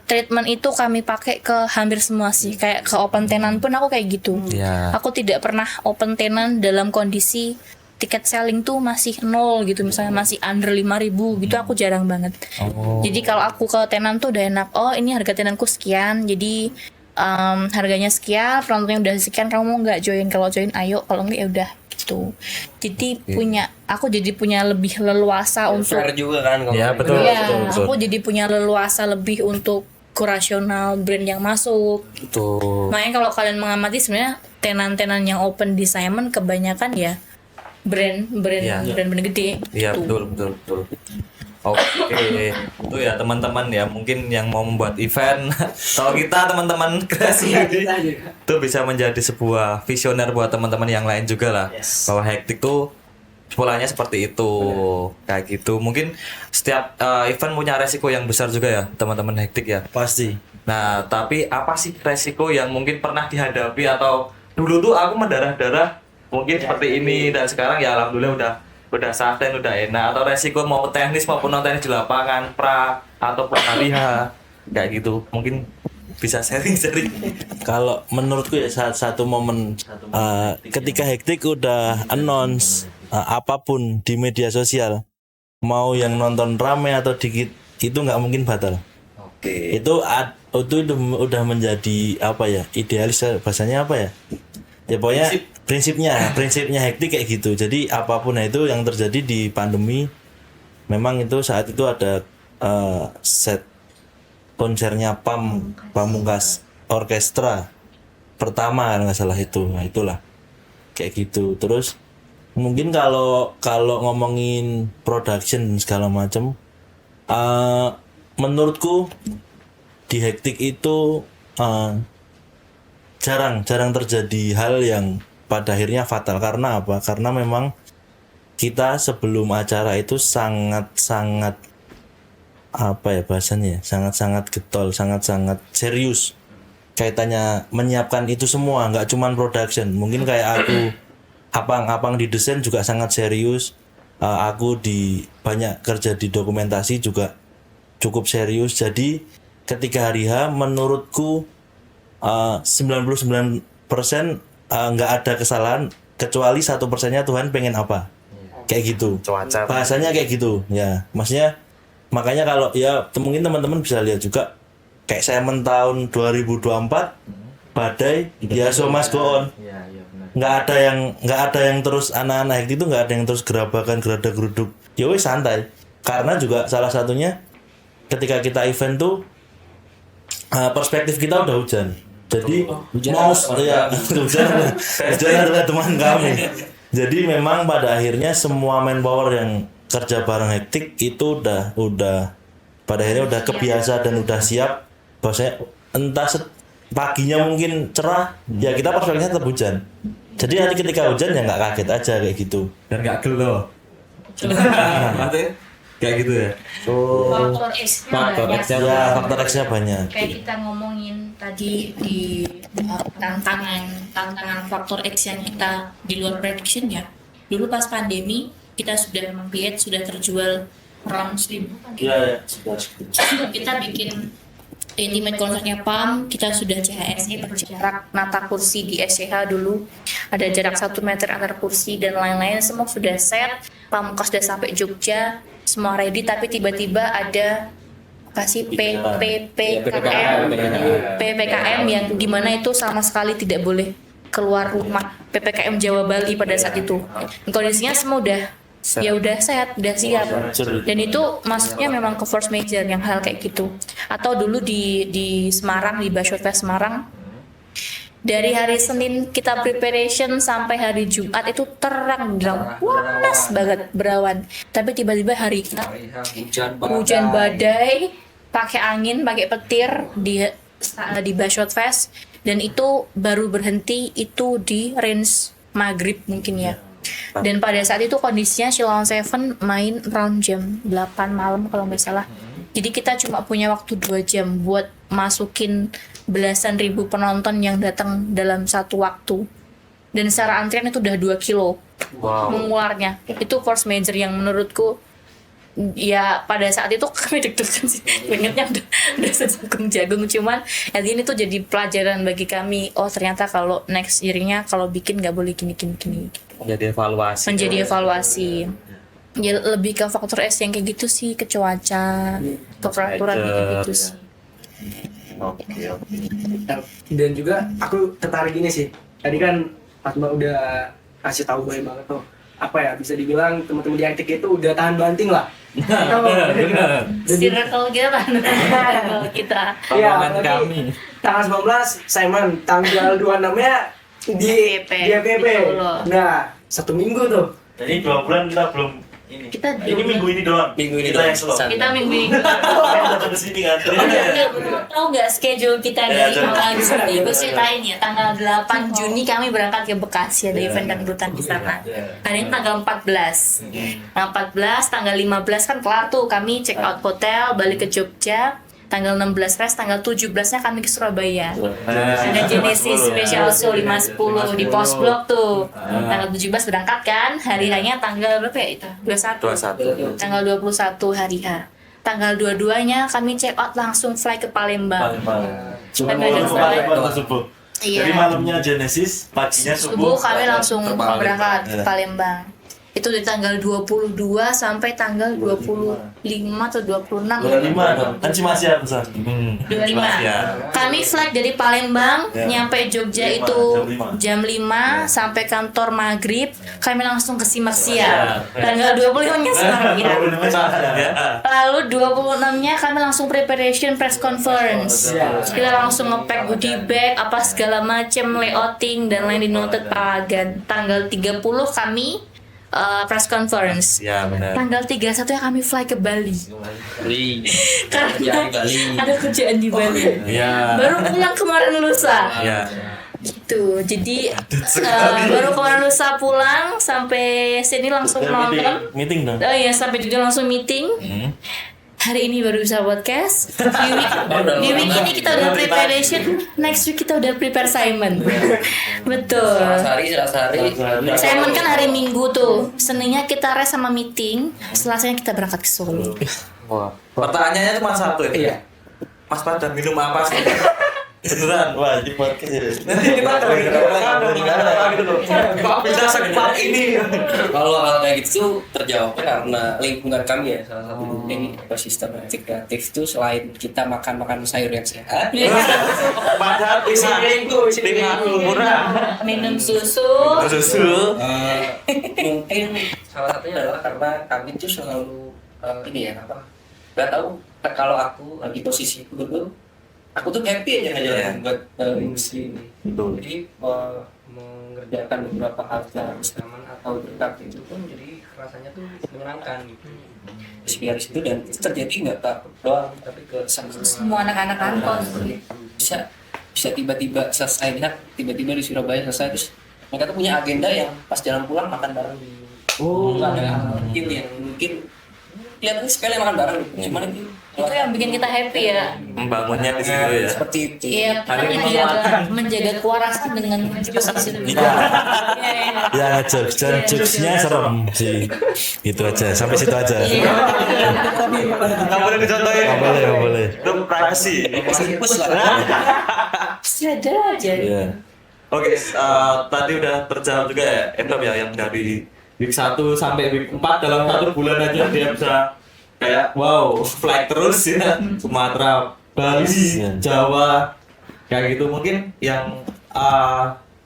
treatment itu kami pakai ke hampir semua sih, kayak ke open tenant pun aku kayak gitu. Ya. Aku tidak pernah open tenant dalam kondisi tiket selling tuh masih nol gitu, misalnya masih under 5.000 gitu, aku jarang banget. Jadi kalau aku ke tenan tuh udah enak, oh ini harga tenanku sekian, jadi harganya sekian, penontonnya udah sekian, kamu mau nggak join? Kalau join ayo, kalau nggak ya udah gitu. Jadi aku jadi punya lebih leluasa untuk Fair juga kan kalau Ya, gitu. betul. ya, aku jadi punya leluasa lebih untuk kurasional brand yang masuk. Betul. Makanya kalau kalian mengamati sebenarnya tenan-tenan yang open di Simon kebanyakan ya brand gede. Iya, gitu. betul. Oke, itu ya teman-teman ya mungkin yang mau membuat event kalau kita teman-teman kreasi itu bisa menjadi sebuah visioner buat teman-teman yang lain juga lah bahwa hektik tuh polanya seperti itu kayak gitu. Mungkin setiap event punya resiko yang besar juga ya teman-teman hektik ya. Pasti. Nah tapi apa sih resiko yang mungkin pernah dihadapi atau dulu tuh aku mendarah-darah mungkin seperti ini dan sekarang ya alhamdulillah udah santai, udah enak. Atau resiko mau teknis maupun non teknis di lapangan, pra ataupun hari H kayak gitu. Mungkin bisa sharing-sharing. Kalau menurutku ya satu momen ketika hektik udah announce apapun di media sosial, mau yang nonton rame atau dikit itu nggak mungkin batal. Oke. Itu udah menjadi apa ya, idealis bahasanya apa ya? Ya pokoknya prinsipnya hektik kayak gitu. Jadi apapun itu yang terjadi di pandemi, memang itu saat itu ada set konsernya Pamungkas orkestra pertama kalau nggak salah itu. Nah itulah kayak gitu. Terus mungkin kalau ngomongin production segala macam, menurutku di hektik itu jarang terjadi hal yang pada akhirnya fatal. Karena apa? Karena memang kita sebelum acara itu sangat apa ya bahasanya, sangat getol, sangat serius kaitannya menyiapkan itu semua, nggak cuman production. Mungkin kayak aku abang di desain juga sangat serius, aku di banyak kerja di dokumentasi juga cukup serius. Jadi ketika hari H menurutku 99% nggak ada kesalahan kecuali 1%-nya Tuhan pengen apa kayak gitu. Cuaca. Bahasanya kayak gitu ya, maksudnya makanya kalau ya mungkin teman-teman bisa lihat juga kayak saya tahun 2024 badai ya so must go on. Nggak ada yang terus anak-anak hektik itu nggak ada yang terus gerabakan geruduk ya wes santai, karena juga salah satunya ketika kita event tuh perspektif kita udah hujan. Jadi hujan adalah teman kami. Jadi memang pada akhirnya semua manpower yang kerja bareng hektik itu udah pada akhirnya udah kebiasa dan udah siap. Bahwasanya entah paginya mungkin cerah, ya kita perspektifnya tetap hujan. Jadi nanti ketika hujan ya nggak kaget aja kayak gitu. Dan nggak gelo. Kayak gitu ya. Faktor X-nya Faktor banyak. X-nya Ya faktor X-nya banyak. Kayak kita ngomongin tadi di tantangan faktor X yang kita di luar prediction ya. Dulu pas pandemi kita sudah membiet, sudah terjual around 1.000 kan? Iya. Kita bikin intimate konsernya PAM, kita sudah CHSE berjarak nata kursi di SCH dulu, ada jarak 1 meter antar kursi dan lain-lain, semua sudah set. Pamungkas sudah sampai Jogja, semua ready, tapi tiba-tiba ada kasih PPKM yang dimana itu sama sekali tidak boleh keluar rumah, PPKM Jawa Bali pada saat itu. Kondisinya semua udah sehat, udah siap. Dan itu maksudnya memang ke force major yang hal kayak gitu. Atau dulu di Semarang, di Bashor Fest Semarang, dari hari Senin kita preparation sampai hari Jumat itu terang panas banget berawan. Tapi tiba-tiba hari kita hujan badai, pakai angin, pakai petir di Bashor Fest, dan itu baru berhenti itu di range maghrib mungkin ya. Dan pada saat itu kondisinya Shillong Seven main round jam 8 malam kalau nggak salah. Jadi kita cuma punya waktu 2 jam buat masukin belasan ribu penonton yang datang dalam satu waktu. Dan secara antrian itu udah 2 kilo mengeluarnya. Itu force major yang menurutku ya pada saat itu kami deg-degan sih. Ingatnya udah sejagung-jagung, cuman ini tuh jadi pelajaran bagi kami. Oh ternyata kalau next year-nya kalau bikin nggak boleh gini. Menjadi evaluasi. Ya lebih ke faktor S yang kayak gitu sih, ke cuaca, ke peraturan gitu sih. Oke. Dan juga aku tertarik ini sih. Tadi kan Mas Mbak udah kasih tahu banyak banget tuh. Apa ya, bisa dibilang teman-teman di hektik itu udah tahan banting lah. Circle kita. Iya, Pengalaman kami. Tanggal 19 Simon, tanggal 26-nya di FPP. Gitu loh. Nah, 1 minggu tuh. Jadi 2 bulan kita belum Kita Ini minggu ini doang. Minggu ini kita doang. yang slow. kita minggu ini Datang ke sini kan. tahu nggak schedule kita Ya, dari coba. awal seperti gue ceritain ya, tanggal 8 Juni kami berangkat ke Bekasi, ada event dangdutan di sana. Hari ini tanggal 14. Tanggal 14, tanggal 15 kan kelar tuh, kami check out hotel, balik ke Jogja. Tanggal 16 rest, tanggal 17-nya kami ke Surabaya. Ada Genesis Special Show 510 di Pos Blok tuh. Tanggal 17 berangkat kan, hari hanya tanggal berapa ya itu? 21. Tanggal 21 hari H. Tanggal 22-nya kami check out langsung fly ke Palembang. Cuma Kami ada flight. subuh. Iya. Jadi malamnya Genesis, paginya Subuh subuh. kami langsung berangkat ke Iya. Palembang. Itu di tanggal 22 sampai tanggal 25 atau 26. 25 dong. Kan Cimasya besar. 25. Kami flight dari Palembang, Ya. nyampe Jogja Jam itu lima. jam 5 sampai kantor maghrib. Kami langsung ke Simak Siap. Tanggal 25-nya Simak Siap. Lalu 26-nya kami langsung preparation press conference. Kita langsung nge-pack goodie bag, apa segala macam, layouting dan lain di noted peragan. Tanggal 30 kami press conference. Ya benar. Tanggal 31 ya kami fly ke Bali. Bali. Karena Kerjaan di Bali. ada kerjaan di Bali. Ya. Baru pulang kemarin lusa. Ya. Gitu. Jadi baru kemarin lusa pulang sampai sini langsung nonton. Meeting dong. Oh iya, sampai juga langsung meeting. Hari ini baru bisa podcast. Di week ini kita udah preparation. Next week kita udah prepare Simon. Betul. Serasari. Simon kan hari Minggu tuh. Seninnya kita rest sama meeting. Selasanya kita berangkat ke Solo. Wah. Pertanyaannya cuma satu ini. Iya. Mas pada minum apa sih? Beneran. Wah, di podcast ya. Kita ada gitu loh. Kok bisa secepat ini? Kalau hal kayak gitu tuh terjawabnya karena lingkungan kami ya, salah satu ini ekosistem kreatif itu selain kita makan sayur yang sehat, Padahal isinya murah. Minum susu. Susu. mungkin salah satunya adalah karena kami tuh selalu ini ya apa? Gak tahu kalau aku lagi posisi itu dulu, aku tuh happy aja ngejalanin buat industri ini. Jadi mengerjakan beberapa hal secara bersamaan atau berkat itu pun jadi rasanya tuh menyenangkan gitu. Dari situ dan itu terjadi nggak tak doang tapi ke Semua anak-anak kantor. bisa tiba-tiba selesai lihat tiba-tiba di Surabaya selesai terus mereka tuh punya agenda yang pas jalan pulang makan bareng di ada hal kecil yang mungkin kelihatannya sepele makan bareng cuman Itu yang bikin kita happy ya. Membangunnya di situ ya. seperti itu. Iya, kita menjaga kewarasan dengan posisi itu. Ya ngejokes, dan jokesnya serem sih. Itu aja, sampai situ aja. Nggak boleh dicontohin. Nggak boleh. Itu privacy. Sipus lah. Pasti ada aja. Iya. Oke, tadi udah terjawab juga ya, Endom ya, yang dari week 1 sampai week 4 dalam 1 bulan aja dia bisa kayak wow, flight terus ya, Sumatera, Bali, Iya. Jawa, kayak gitu. Mungkin yang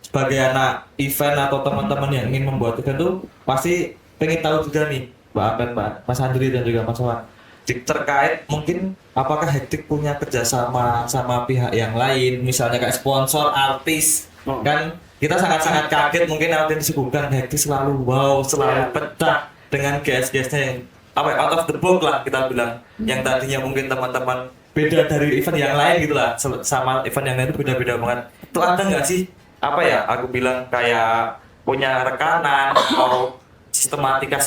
sebagai anak event atau teman-teman yang ingin membuat event tuh pasti pengen tahu juga nih, Mbak Apen, Mas Andri dan juga Mas Wan, terkait mungkin apakah Hektik punya kerjasama sama pihak yang lain, misalnya kayak sponsor, artis. Kan kita sangat-sangat kaget mungkin apa yang disuguhkan Hektik selalu wow, selalu pecah dengan guest-guestnya yang apa ya, out of the box lah kita bilang, yang tadinya mungkin teman-teman beda dari event yang lain gitu lah, sama event yang lain itu beda-beda banget. Itu ada nggak sih apa ya, aku bilang kayak punya rekanan atau sistematis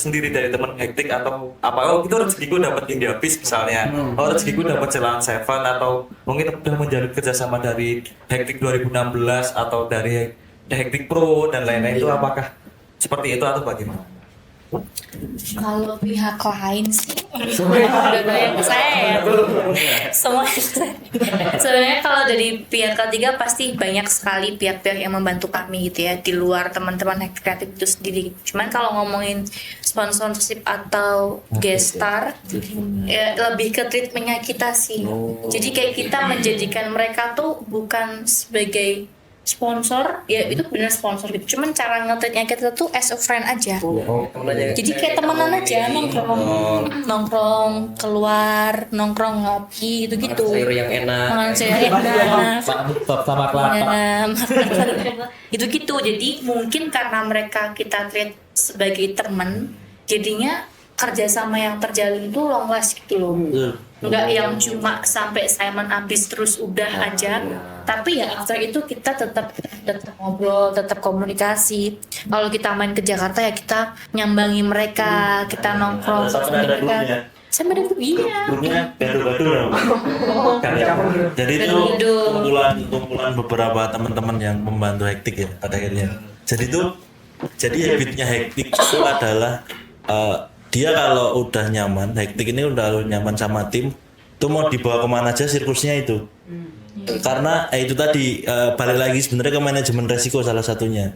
sendiri dari teman Hektik, atau apa, oh itu rezekiku dapat India Peace misalnya, oh rezekiku dapat Celaan Seven, atau mungkin udah menjalin kerjasama dari Hektik 2016 atau dari Hektik Pro dan lain-lain, itu apakah seperti itu atau bagaimana? Kalau pihak lain sih udah bayang saya. Sebenarnya kalau dari pihak ketiga pasti banyak sekali pihak-pihak yang membantu kami gitu ya, di luar teman-teman Hektik Kreatif itu sendiri. Cuman kalau ngomongin sponsorship atau guest star, ya lebih ke treatmentnya kita sih. Jadi kayak kita menjadikan mereka tuh bukan sebagai sponsor, ya itu benar sponsor gitu. Cuman cara nge-treatnya kita tuh as a friend aja. Jadi kayak temenan aja, nongkrong, keluar, nongkrong ngopi gitu-gitu. Sayur yang enak. Makan sayur enak. Sama kelapa. Gitu-gitu. Jadi mungkin karena mereka kita treat sebagai teman, jadinya kerjasama yang terjalin itu long last gitu loh. Nggak yang cuma sampai Simon habis terus udah aja, tapi ya after itu kita tetap ngobrol, tetap komunikasi. Kalau kita main ke Jakarta ya kita nyambangi mereka, kita nongkrong Sampai ada grupnya. sama ada iya. Grupnya gado-gado. Jadi itu kumpulan beberapa teman-teman yang membantu hektik ya pada akhirnya. Jadi habitnya hektik itu adalah dia kalau udah nyaman, hektik ini udah nyaman sama tim, tuh mau dibawa kemana aja sirkusnya itu. Karena itu tadi balik lagi sebenarnya ke manajemen resiko salah satunya.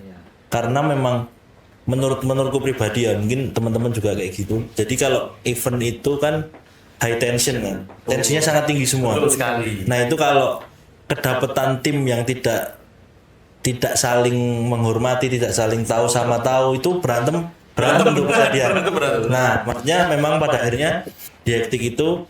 Karena memang menurutku pribadi ya, mungkin teman-teman juga kayak gitu. Jadi kalau event itu kan high tension kan, tensinya sangat tinggi semua. Nah itu kalau kedapetan tim yang tidak saling menghormati, tidak saling tahu sama tahu, itu berantem untuk kejadian. Nah, maksudnya memang pada akhirnya di hektik itu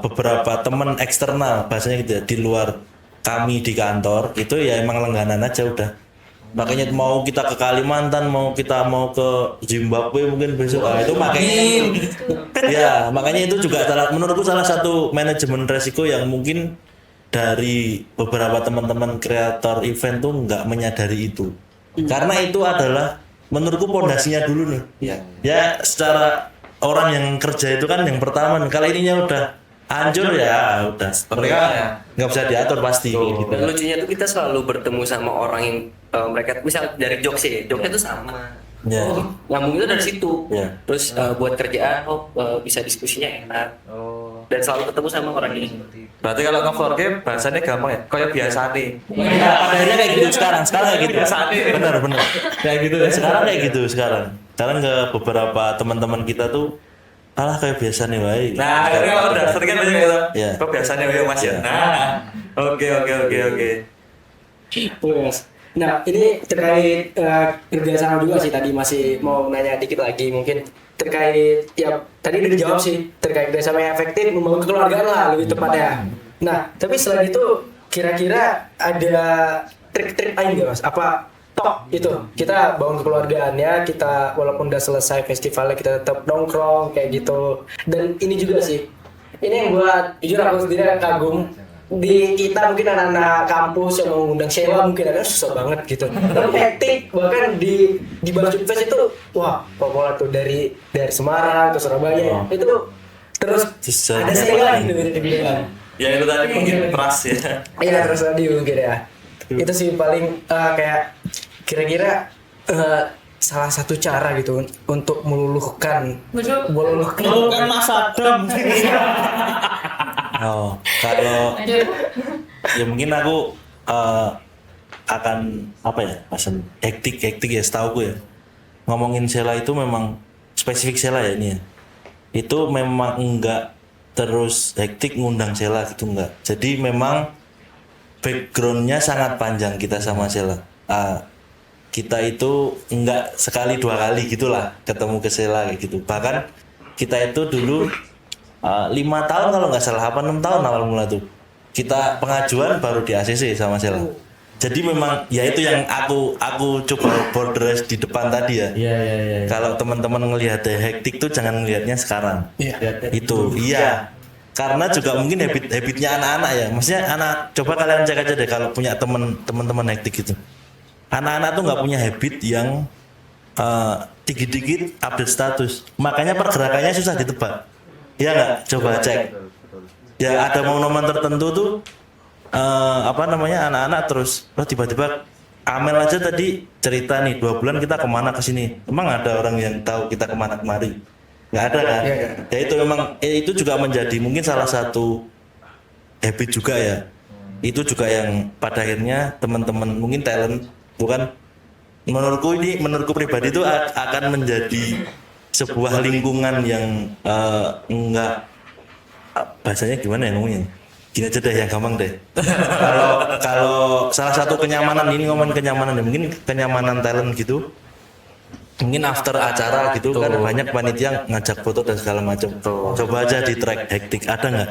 beberapa teman eksternal, bahasanya gitu ya, di luar kami di kantor itu ya emang langganan aja udah. Makanya mau kita ke Kalimantan, mau ke Zimbabwe mungkin besok, itu makanya itu juga menurutku salah satu manajemen resiko yang mungkin dari beberapa teman-teman kreator event tuh nggak menyadari itu. Karena itu adalah menurutku pondasinya dulu nih. Ya secara orang yang kerja itu kan yang pertama nih, kalau ininya udah hancur ya udah mereka nggak bisa diatur pasti gitu. Lucunya tuh kita selalu bertemu sama orang yang mereka misal dari Jogja itu sama. Nyambung itu dari situ. Terus buat kerjaan bisa diskusinya enak. Dan selalu ketemu sama orang ini. Berarti kalau nge-floor game bahasanya gampang ya, kayak biasa nih. Iya, pada akhirnya kayak gitu sekarang kayak gitu. Benar. Kayak gitu ya. Sekarang ke beberapa teman-teman kita tuh kayak biasa nih, Wai. Nah, karena kalau udah sering kan banyak gitu. Iya. Kok biasanya ya Mas ya. Nah, oke. Nah, ini terkait kerjasama juga sih, tadi masih mau nanya dikit lagi mungkin terkait ya tadi udah dijawab sih, terkait kerjasama yang efektif membangun kekeluargaan lah lebih tepatnya. Nah, tapi selain itu kira-kira ada trik-trik lain nggak Mas? Apa itu kita bangun kekeluargaan ya, kita walaupun udah selesai festivalnya kita tetap nongkrong kayak gitu. Dan ini juga sih, ini yang buat jujur aku sendiri kagum di kita mungkin anak-anak kampus yang mengundang sewa mungkin ada susah banget gitu. Tapi hektik bahkan di Bashut Fest itu wah populer tuh dari Semarang ke Surabaya itu terus ada sewa gitu dibilang. Ya itu tadi mungkin trust ya. Iya terus tadi mungkin ya. Itu sih paling kayak kira-kira salah satu cara gitu untuk meluluhkan Mas Adam. Kalau ya mungkin aku akan apa ya, pasan hektik ya setauku ya. Ngomongin Sela itu memang spesifik Sela ya ini ya. Itu memang enggak terus hektik ngundang Sela gitu enggak. Jadi memang backgroundnya sangat panjang kita sama Sela. Kita itu enggak sekali dua kali gitulah ketemu ke Sela kayak gitu. Bahkan kita itu dulu 5 tahun kalau nggak salah, 6 tahun awal mula tuh kita pengajuan baru di ACC sama Sela. Jadi memang ya itu yang aku coba borders di depan tadi ya. Kalau teman-teman ngelihat hektik tuh jangan ngelihatnya sekarang. Itu iya. Karena juga mungkin habitnya anak-anak ya. Maksudnya coba kalian cek aja deh kalau punya teman-teman hektik gitu. Anak-anak tuh nggak punya habit yang dikit-dikit update status. Makanya pergerakannya susah ditebak. Ya nggak, coba cek. Ya ada momen tertentu tuh anak-anak terus tiba-tiba Amel aja tadi cerita nih 2 bulan kita kemana ke sini. Emang ada orang yang tahu kita kemana kemari? Nggak ada kan? Ya itu memang itu juga menjadi mungkin salah satu habit juga ya. Itu juga yang pada akhirnya teman-teman mungkin talent bukan menurutku pribadi itu akan menjadi sebuah lingkungan yang enggak bahasanya gimana ya ngomongnya, gini aja deh yang gampang deh. Kalau salah satu kenyamanan ini ngomongin kenyamanan ya, mungkin kenyamanan talent gitu, mungkin after acara gitu kan banyak panitia ngajak foto dan segala macam. Coba aja di track hektik ada nggak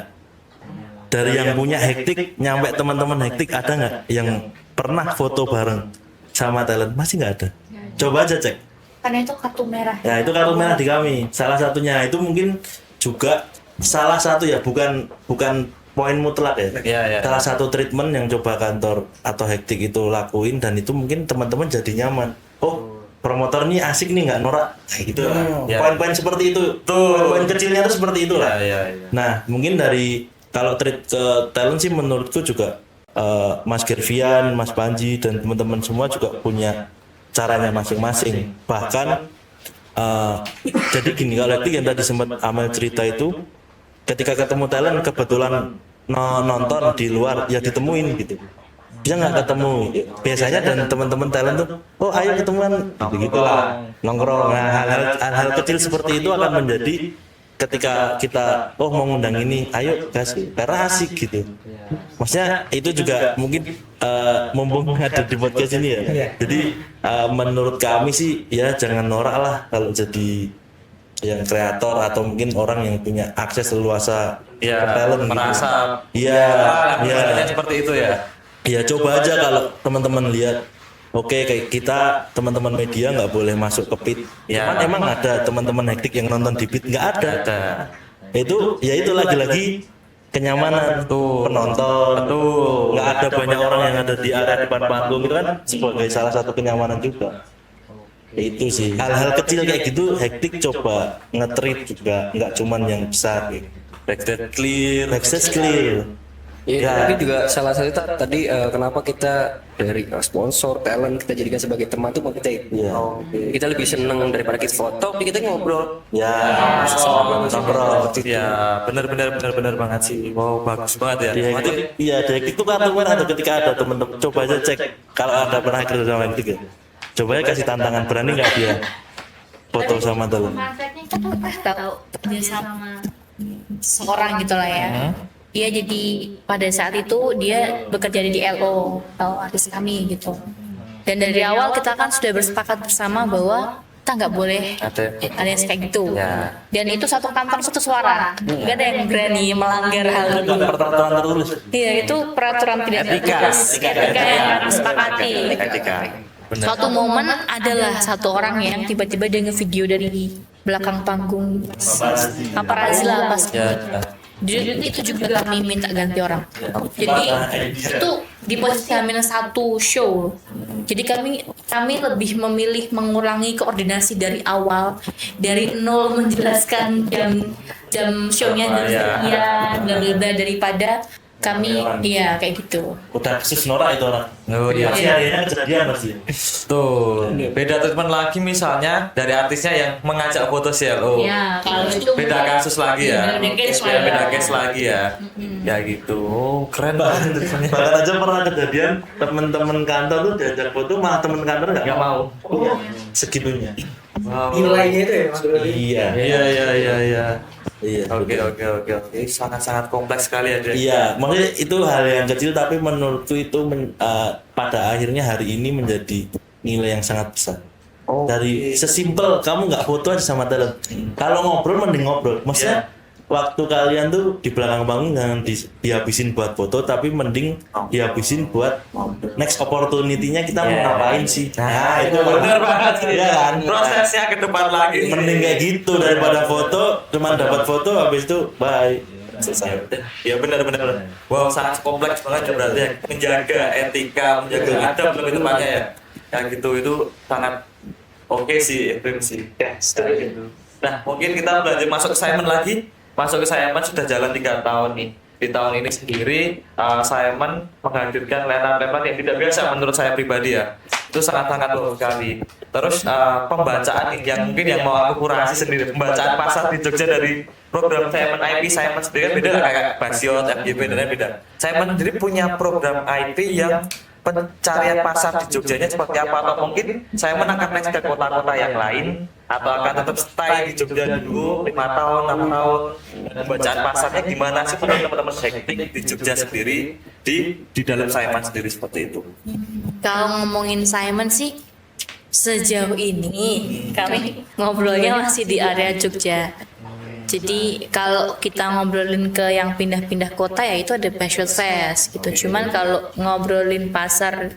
dari yang punya hektik nyampe teman-teman hektik, ada nggak yang pernah foto bareng sama talent? Masih nggak ada. Coba aja cek. Karena itu kartu merah. Ya itu kartu merah di kami. Salah satunya itu mungkin juga salah satu ya, bukan poin mutlak ya. Iya, iya. Salah satu treatment yang coba kantor atau hektik itu lakuin, dan itu mungkin teman-teman jadi nyaman. Oh, promotor nih asik nih, nggak norak kayak gitu lah. Ya. Poin-poin seperti itu. Poin-poin kecilnya tuh seperti itu lah. Iya, iya. Nah, mungkin dari kalau treat ke talent sih menurutku juga Mas Gervian, Mas Panji dan teman-teman semua juga punya caranya masing-masing. Bahkan jadi gini, kalau hektik yang tadi sempat Amel cerita itu, ketika ketemu talent kebetulan nonton di luar ya ditemuin gitu, bisa nggak ketemu biasanya, dan teman-teman talent tuh oh ayo ketemuan gitu lah, nongkrong. Nah, hal-hal kecil seperti itu akan menjadi ketika kita oh mau ngundang ini ayo kasih karena asik gitu. Maksudnya itu juga mungkin mumpung ada di podcast ini ya, jadi menurut kami sih ya jangan norak lah kalau jadi yang kreator atau mungkin orang yang punya akses leluasa Ya, ke talent merasa gitu. Iya, seperti itu ya. ya coba aja kalau teman-teman lihat. Oke, kayak kita teman-teman media nggak boleh masuk ke pit. Ya. Cuman emang ada teman-teman hektik yang nonton di pit, nggak ada. Itu ya itu lagi-lagi kenyamanan penonton. Nggak ada banyak orang yang ada di area depan panggung, itu kan sebagai salah satu kenyamanan juga. Itu sih hal-hal kecil kayak gitu hektik coba nge-treat juga, nggak cuman yang besar gitu. Backstage clear. Ya, tapi juga salah satu tadi kenapa kita dari sponsor, talent kita jadikan sebagai teman tuh mau kita Iya. kita lebih seneng daripada kita foto, kita ngobrol. Ya, ngobrol. Ya, benar banget sih. Wow, bagus banget ya. Iya, hektik itu kartu merah tuh ketika ada temen-temen. Coba aja cek kalau ada pernah kerja sama hektik ya. Coba aja kasih tantangan, berani nggak dia foto sama talent? Manfaatnya kita tahu dia sama seorang gitu lah ya. Dia jadi pada saat itu dia bekerja di LO atau artis kami gitu. Dan dari awal kita kan sudah bersepakat bersama bahwa kita nggak boleh ada yang kayak gitu. Dan itu satu kantong satu suara. Nggak ada yang berani melanggar hal itu. Peraturan tertulis. Iya, itu peraturan tidak tertulis. Etika yang harus disepakati. Suatu momen adalah satu orang yang tiba-tiba dia nge-video dari belakang panggung. Paparazzi lah pas. Jadi itu juga kami minta ganti orang. Jadi itu di posisi -1 show. Jadi kami lebih memilih mengurangi koordinasi dari awal, dari nol menjelaskan jam show-nya sekian, daripada kami kayak gitu. Udah persis norak itu orang. Oh iya. Pasti harinya kejadian pasti. Tuh, beda treatment lagi misalnya dari artisnya yang mengajak foto CLO. Ya, kalau itu Beda kasus lagi ya. Beda Beda case lagi ya. Ya gitu. Oh, keren banget treatmentnya. Bahkan aja pernah kejadian temen-temen kantor tuh diajak foto, malah temen kantor nggak mau. Iya, segitunya. Nilainya itu ya maksudnya. Iya. Iya. Iya. Oke. Sangat kompleks sekali ya. Iya, makanya itu hal yang kecil tapi menurutku itu pada akhirnya hari ini menjadi nilai yang sangat besar. Dari sesimpel kamu nggak foto aja sama talent. Kalau ngobrol mending ngobrol. Maksudnya waktu kalian tuh di belakang panggung jangan dihabisin buat foto, tapi mending dihabisin buat next opportunity-nya kita mau ngapain sih. Nah, itu benar banget sih. Iya kan? Prosesnya ke depan lagi. Mending kayak gitu daripada foto cuman dapat foto habis itu bye. Selesai. Ya benar. Wow, sangat kompleks banget ya berarti ya. Menjaga etika, menjaga adab lebih tepatnya ya. Yang gitu itu sangat oke sih, ekstrim sih. Ya, gitu. Nah, mungkin kita belajar masuk ke Simon lagi. Masuk ke Simon sudah jalan 3 tahun nih. Di tahun ini sendiri, Simon menghadirkan line-up yang tidak biasa menurut saya pribadi ya. Itu sangat-sangat bagus sekali. Terus pembacaan yang mungkin yang mau aku kurasi sendiri, pembacaan pasar di Jogja dari program Simon IP. Simon sendiri kan beda lah kayak Basiot, FYP dan lain beda. Simon sendiri punya program IP yang pencarian pasar di Jogjanya seperti apa, atau mungkin saya menangkap next ke kota-kota yang lain, atau akan tetap stay di Jogja dulu 5 tahun, 6 tahun. Pembacaan pasarnya gimana sih menurut teman-teman hektik di Jogja sendiri, di dalam Simon sendiri seperti itu? Kalau ngomongin Simon sih sejauh ini kami ngobrolnya masih di area Jogja. Jadi kalau kita ngobrolin ke yang pindah-pindah kota ya itu ada Bashot Fest gitu. Cuman kalau ngobrolin pasar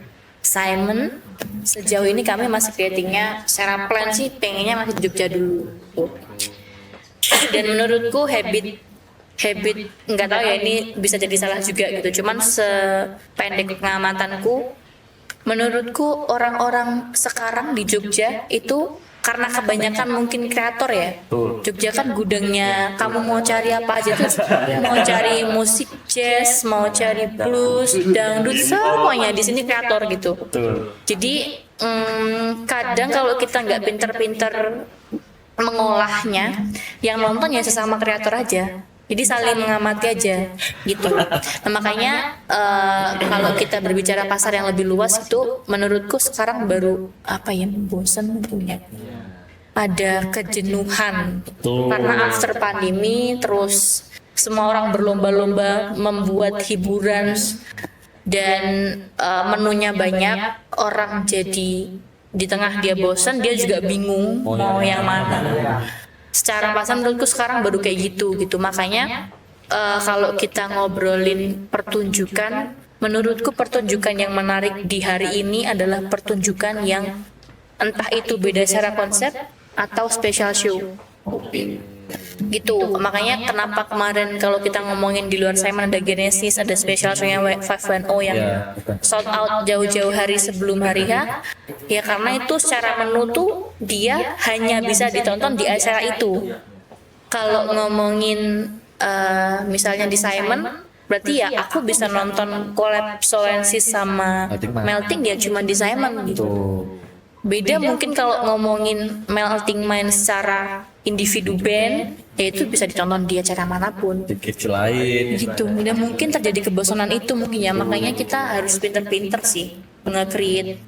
Simon sejauh ini kami masih creatingnya secara plan sih pengennya masih di Jogja dulu. Dan menurutku habit nggak tahu ya ini bisa jadi salah juga gitu. Cuman sependek pengamatanku, menurutku orang-orang sekarang di Jogja itu karena kebanyakan mungkin kreator ya. Jogja kan gudangnya, kamu mau cari apa aja tuh, mau cari musik jazz, mau cari blues, dangdut, semuanya di sini kreator gitu. Jadi kadang kalau kita nggak pinter-pinter mengolahnya, yang nonton ya sesama kreator aja. Jadi saling mengamati aja gitu. Nah, makanya kalau kita berbicara pasar yang lebih luas itu menurutku sekarang baru apa ya, bosan mungkin ya. Ada kejenuhan karena after pandemi terus semua orang berlomba-lomba membuat hiburan dan menunya banyak, orang jadi di tengah dia bosan, dia juga bingung mau yang mana. Secara pasar menurutku sekarang baru kayak gitu. Makanya kalau kita ngobrolin pertunjukan, menurutku pertunjukan yang menarik di hari ini adalah pertunjukan yang entah itu beda secara konsep atau special show gitu. Makanya kenapa kemarin kalau kita ngomongin di luar Simon ada Genesis, ada special show-nya 510 yang sold out jauh-jauh hari sebelum hari H, ya karena itu secara menu tuh dia hanya bisa ditonton di acara itu. Kalau ngomongin misalnya di Simon, berarti ya aku bisa nonton collab Solensis sama Melting ya cuma di Simon gitu. Beda mungkin kalau ngomongin Melting Mind secara individu band, ya itu bisa ditonton di acara manapun lain gitu. Dan mungkin terjadi kebosanan itu mungkin ya, makanya kita harus pinter-pinter sih nge-create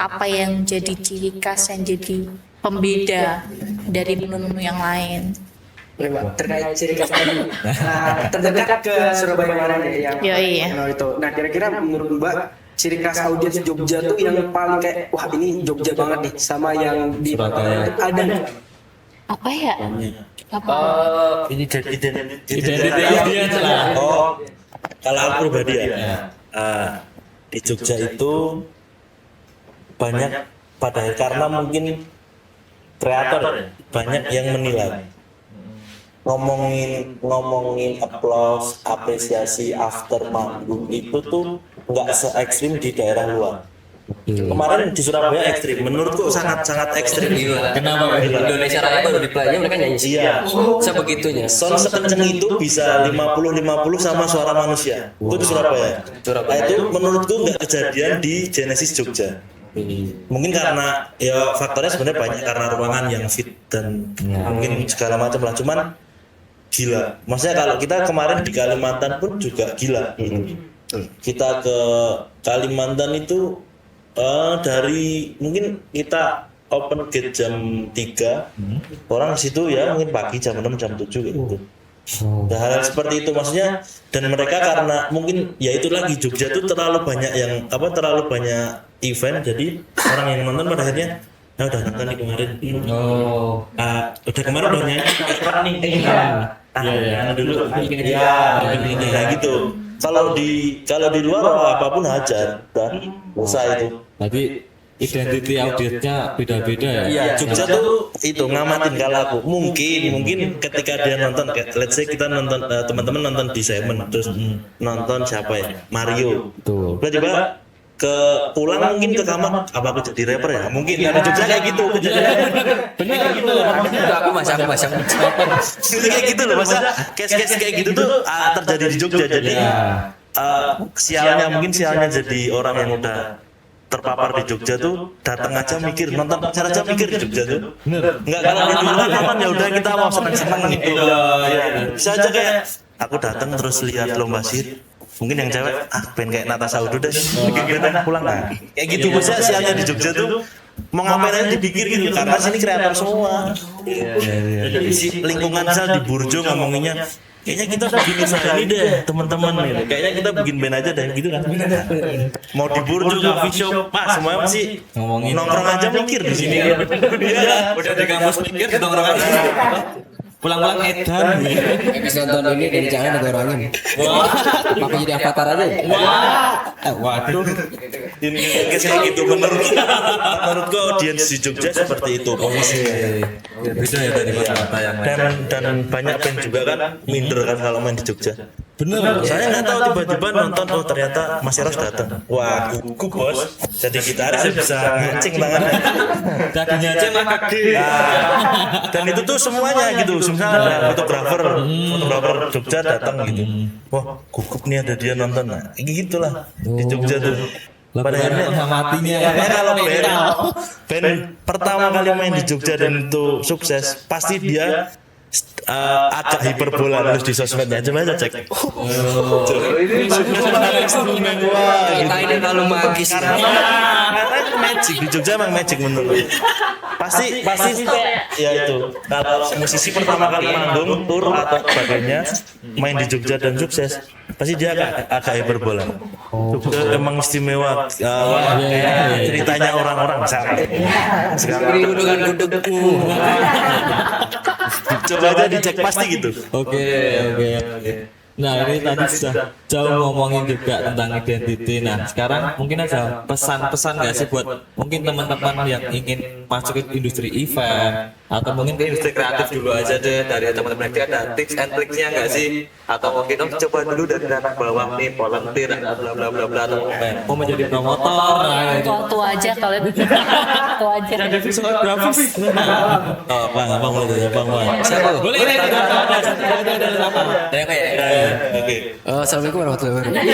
apa yang jadi ciri khas, yang jadi pembeda dari menu-menu yang lain. Terkait ciri khas tadi, terdekat ke Surabaya mana nih yang itu. Nah, kira-kira menurut Mbak ciri khas audiens Jogja tuh yang paling kayak wah ini Jogja banget nih sama yang di Surabaya itu ada nggak? Apa ya? Apa? Ini jadi identitas lah. Oh, kalau aku pribadi ya, di Jogja itu banyak karena mungkin kreator banyak yang menilai. Ngomongin applause, apresiasi after manggung itu tuh nggak se ekstrim di daerah luar. Kemarin di Surabaya ekstrim, menurutku sangat ekstrim. Kenapa? Indonesia Raya baru di play mereka nyanyi. Iya. Sebegitunya. Sound sekenceng itu bisa 50-50 sama suara manusia. Itu di Surabaya. Nah, itu menurutku nggak kejadian di Genesis Jogja. Mungkin karena ya faktornya sebenarnya banyak, karena ruangan yang fit dan mungkin segala macam lah. Cuman gila. Maksudnya kalau kita kemarin di Kalimantan pun juga gila. Kita ke Kalimantan itu dari mungkin kita open gate jam 3, orang situ ya mungkin pagi jam 6 jam 7 gitu. Nah, hal seperti itu maksudnya, dan mereka karena mungkin ya itu lagi Jogja tuh terlalu banyak event, jadi orang yang nonton pada akhirnya udah nonton nih kemarin. Udah kemarin udah nyanyi dulu ya gitu. Kalau di luar apapun hajar, udah usah itu. Berarti identiti audiensnya beda-beda ya? Iya, Jogja tuh itu ngamatin. Kalau aku mungkin ketika dia nonton, let's say kita nonton, teman-teman nonton di Simon, terus nonton siapa ya, Mario, tiba-tiba pulang mungkin ke kamar, apa aku jadi rapper ya? Mungkin ada Jogja kayak gitu kejadian. Benar gitu. Aku masang. Kayak gitu loh, masa case kayak gitu tuh terjadi di Jogja. Jadi sialnya jadi orang yang udah terpapar di Jogja tuh datang aja mikir, nonton konser aja mikir di Jogja tuh. Enggak, kalau di luar nonton ya udah kita mau seneng-seneng gitu. Bisa aja kayak aku datang terus lihat lomba sihir. Mungkin yang cewek pengen kayak Natasha Udo deh, bikin pulang kan. Kayak gitu, maksudnya sialnya di Jogja tuh mau ngapain aja dipikir gitu, karena sini kreator semua. Lingkungan saya di Burjo ngomonginnya, kayaknya kita bikin usaha ini deh teman-teman gitu. Kayaknya kita bikin band aja deh gitu kan. Mau di Burjo, coffee shop, Pak, semuanya masih ngomongin nongkrong aja mikir di sini. Udah di kampus mikir, nongkrong aja. pulang-pulang edan. Habis nonton ini dari jangan ada orangnya. Maka jadi avatar aja. Waduh. Ini kayak gitu menurutku audiens di Jogja seperti itu posisinya. Beda ya dari kota-kota yang lain. Dan banyak band juga kan minder kan kalau main di Jogja. Bener. Saya nggak tahu tiba-tiba nonton ternyata Mas Eros datang. Wah, gugup bos. Jadi gitaris bisa ngancing tangannya. Dagingnya aja mah kaki. Dan itu tuh semuanya gitu. Misalnya ada fotografer Jogja datang gitu. Wah, gugup nih ada dia nonton. Nah, gitulah di Jogja tuh. Pada akhirnya matinya kalau band pertama kali main di Jogja dan itu sukses, pasti dia agak hiperbola harus di sosmednya. Coba aja cek. Kita ini terlalu magis. Katanya magic di Jogja emang magic menurut. Pasti ya itu. Kalau musisi pertama kali manggung tour atau sebagainya main di Jogja dan sukses, pasti dia agak hiperbola. Jogja emang istimewa. Kayak ceritanya orang-orang misalnya. Sekarang coba aja dicek pasti gitu. Oke. Nah ini tadi sudah jauh ngomongin juga tentang identity. Nah sekarang mungkin ada pesan-pesan nggak sih buat mungkin teman-teman yang ingin masuk ke industri event atau mungkin ke industri kreatif dulu aja deh, dari teman-teman yang ada tips and triknya nggak sih, atau mungkin coba dulu dari anak bawah nih volunteer bla bla bla bla, atau mau menjadi promotor. Nah itu Tua aja kalau tua aja. ada visual grafis. Bang boleh dari Bang. Siapa? Boleh deh. Saya kayak. Oke. Assalamualaikum warahmatullahi wabarakatuh.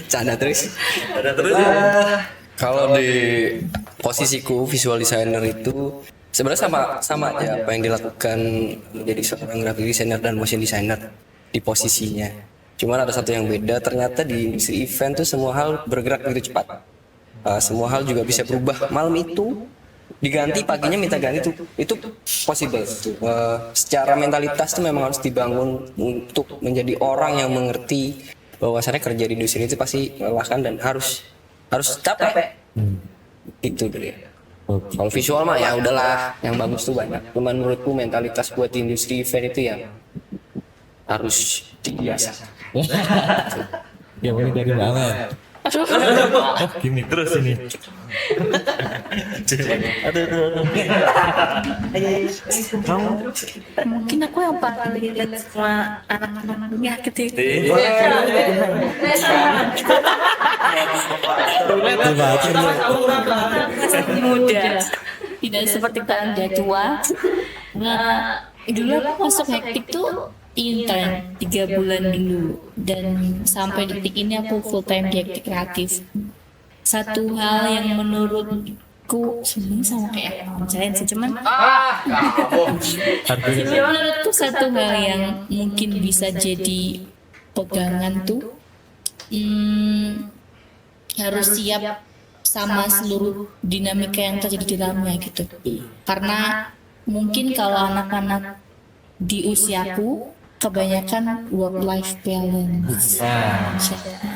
Canda terus. Kalau di posisiku visual designer itu sebenarnya sama aja apa yang dilakukan menjadi seorang graphic designer dan motion designer di posisinya. Cuman ada satu yang beda, ternyata di industri event tuh semua hal bergerak begitu cepat. Semua hal juga bisa berubah malam itu, diganti paginya minta ganti itu possible. Secara mentalitas tuh memang harus dibangun untuk menjadi orang yang mengerti bahwasannya kerja di industri itu pasti melelahkan dan harus capek. Itu dari. Kalau visual mah ya udahlah, yang bagus tuh banyak. Cuman menurutku mentalitas buat di industri event itu yang harus dibiasa. Ya boleh dari banget. Gini terus ini. Mungkin aku yang paling relate sama anak-anaknya gitu. Masih muda, tidak seperti Anda tua. Nah, dulu aku masuk hektik tuh intern 3 bulan dulu, dan sampai detik ini aku full time di hektik kreatif. Satu hal yang menurutku sebenarnya sama kayak ngomongin sih, cuman menurutku satu hal yang mungkin bisa jadi pegangan tuh harus siap sama seluruh dinamika yang terjadi di dalamnya gitu. Karena mungkin kalau anak-anak di usiaku kebanyakan work life balance.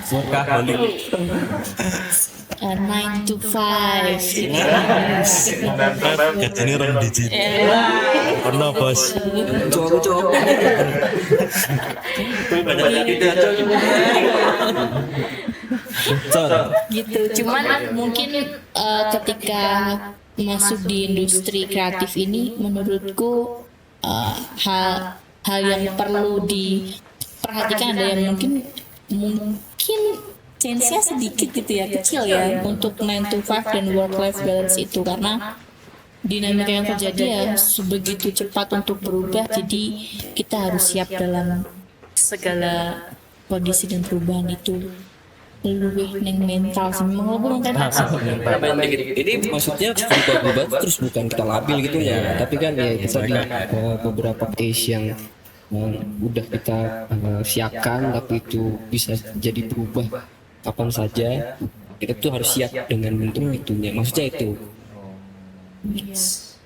Workaholic. 9 to 5 gitu. Gajinya orang digit. Pernah bos. Cowok. Gitu. Cuman mungkin ketika masuk di industri kreatif ini, menurutku hal yang perlu diperhatikan ada yang mungkin chance-nya sedikit gitu ya, kecil ya, untuk 9 to 5 dan work life balance itu, karena dinamika yang terjadi ya sebegitu cepat untuk berubah, jadi kita harus siap dalam segala kondisi dan perubahan itu. Lebih neng mental sih, memang kan Ini maksudnya berubah terus bukan kita labil gitu ya, tapi kan ya kita di beberapa case yang udah kita siapkan tapi itu bisa jadi berubah kapan saja, kita tuh harus siap dengan bentuk itunya, maksudnya itu.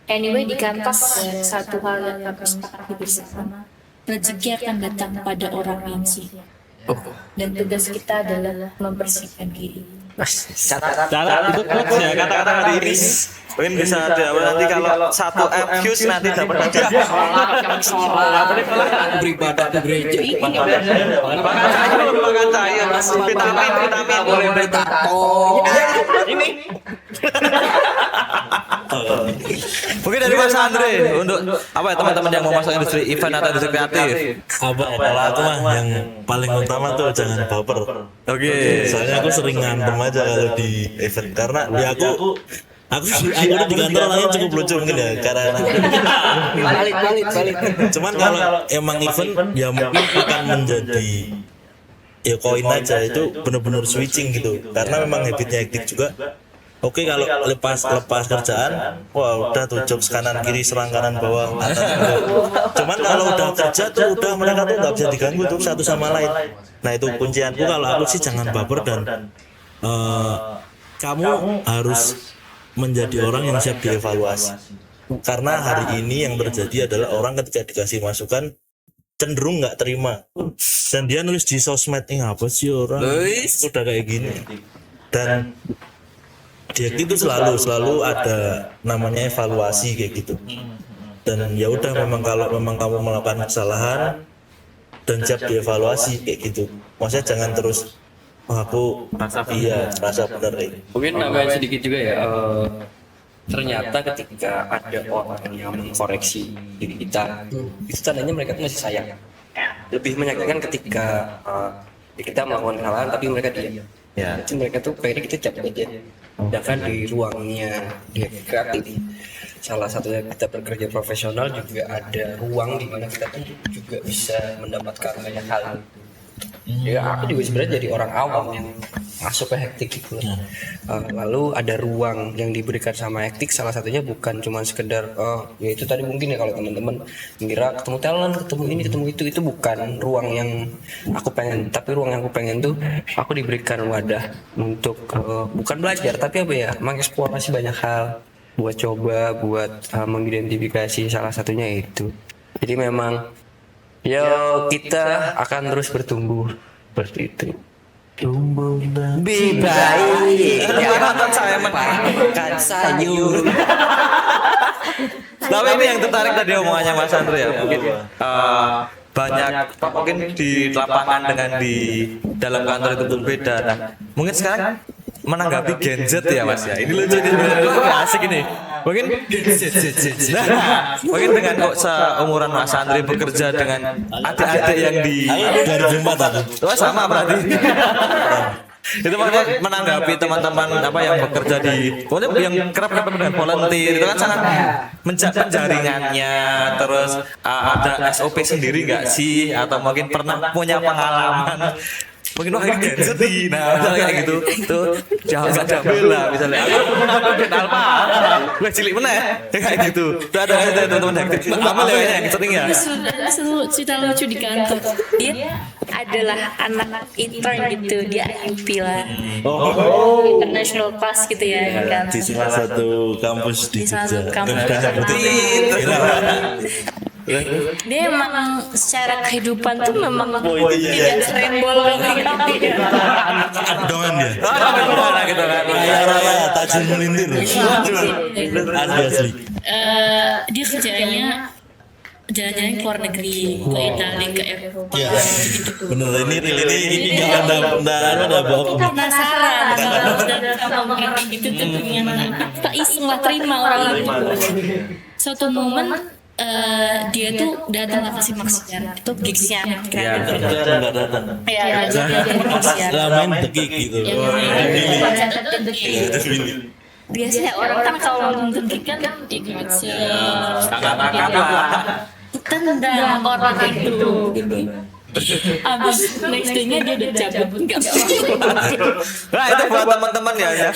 Anyway, di kantor satu hal yang harus sepakati bersama, rezeki akan datang pada orang yang siap. Dan tugas kita adalah membersihkan diri. Mas, catat. Cara itu quotes ya, kata-kata hari ini. Mungkin bisa nanti kalau satu views nanti dapat hadiah. Beribadah di gereja. Makan saya, vitamin boleh Tato. ini. Mungkin dari Mas Andre untuk apa ya teman-teman yang mau masuk industri event atau industri kreatif. Apa ya, kalau aku mah yang paling utama tuh jangan baper. Oke. Soalnya aku sering ngantem aja kalau di event karena ya aku tuh di kantor orangnya cukup lucu mungkin ya karena Valid. cuman kalau emang event ya mungkin akan menjadi ya koin aja itu benar-benar switching gitu karena memang habitnya hektik juga. Oke, kalau lepas kerjaan, wah udah tuh jokes kanan kiri serang kanan bawah atas bawah. Cuman kalau udah kerja tuh udah mereka tuh nggak bisa diganggu tuh satu sama lain. Nah itu kuncianku kalau aku sih jangan baper dan kamu harus menjadi orang yang siap dievaluasi. Karena hari ini yang terjadi adalah orang ketika dikasih masukan cenderung nggak terima dan dia nulis di sosmed apa sih orang udah kayak gini dan dia itu selalu ada namanya evaluasi kayak gitu dan ya udah memang kalau memang kamu melakukan kesalahan dan siap dievaluasi kayak gitu maksudnya jangan terus aku rasa benar ini. Mungkin nambahin sedikit juga ya. Ternyata ketika ada orang yang mengkoreksi diri kita, itu tandanya mereka tuh masih sayang. Lebih menyakitkan ketika kita melakukan kesalahan tapi mereka diam. Ya. Jadi mereka tuh kayaknya kita cabut aja. Sedangkan di ruangnya dia kreatif, salah satunya kita bekerja profesional juga ada ruang di mana kita tuh juga bisa mendapatkan banyak hal. Ya aku juga sebenarnya jadi orang awam yang masuk ke hektik gitu. Lalu ada ruang yang diberikan sama hektik, salah satunya bukan cuma sekedar ya itu tadi mungkin ya kalau teman-teman mengira ketemu talent, ketemu ini, ketemu itu bukan ruang yang aku pengen, tapi ruang yang aku pengen tuh aku diberikan wadah untuk bukan belajar tapi apa ya, mengeksplorasi banyak hal, buat coba, buat mengidentifikasi salah satunya itu. Jadi memang ya kita akan terus bertumbuh seperti itu. Tumbuhlah Lebih baik Nonton saya makan sayur. Tapi ini yang tertarik tadi omongannya Mas Andre ya. Mungkin banyak mungkin di lapangan dengan di dalam kantor itu berbeda. Nah, mungkin sekarang menanggapi Gen Z ya Mas ya. Ini lucu nih, asik ini. Mungkin mungkin dengan seumuran Mas Andre bekerja dengan adik-adik yang di 2004 aku. Wah, sama berarti. Itu makanya menanggapi teman-teman apa yang bekerja di pokoknya yang kerap dengan volunteer itu kan sangat menjaga jaringannya terus ada SOP sendiri nggak sih atau mungkin pernah punya pengalaman mungkin wah ini Gen Z nih, nah misalnya kayak gitu tuh jangan jambil lah misalnya aku Gen Alpha gue cilik mana ya kayak gitu tuh ada teman-teman hektik amal ya yang sering ya Selalu cerita lucu di kantor. Dia adalah anak intern gitu, dia IUP lah, international class gitu ya kan. Di salah satu kampus di Di salah Jogja. satu kampus. Udah nyebutin. Dia memang secara kehidupan tuh memang iya. tidak serembol kayak gitu. Adongan dia. gimana gitu kan Raya tajam melintir. Asli. Dia kerjanya jalan-jalan ke luar negeri, ke Italia, ke Eropa, Iya. gitu. Bener ini nggak ada bohong. Penasaran kalau sama kayak gitu tuh pengen apa iseng lah terima orang lain. Suatu momen dia tuh datang ke Maxiar itu gigsnya kan. Nggak datang. Ya, dia dari Maxiar. Lamain dekik gitu. Biasanya orang kan kalau nonton gig kan di Maxiar. Tendang orang itu. Abis next day-nya dia udah cabut nggak Nah itu buat teman-teman ya,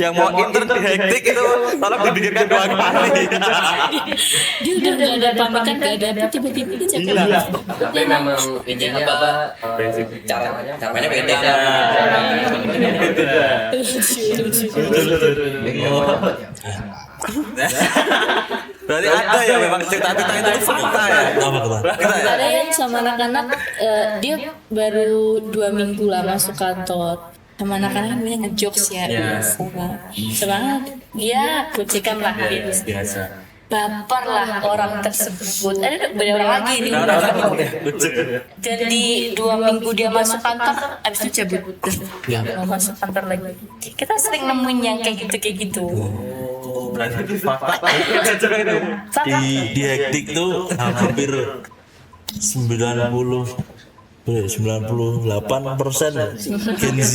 yang mau intern di hektik itu tolong dipikirkan 2 kali. dia udah nggak ada pamitan nggak ada apa tiba-tiba dia cabut. Tapi memang ininya apa caranya beda. Berarti ada ya memang cerita-cerita itu tuh fakta ya. Apa tuh? Fakta ya. Ada yang sama anak-anak dia baru 2 minggu lah masuk kantor. sama anak-anak kan banyak ngejokes ya. Semangat. Ya, kucikan lah. Biasa. Baper lah orang tersebut. Ada banyak orang lagi nih. Jadi 2 minggu dia masuk kantor, abis itu cabut. Mau masuk kantor lagi. Kita sering nemuin yang kayak gitu. Di hektik tuh hampir 98% Gen Z.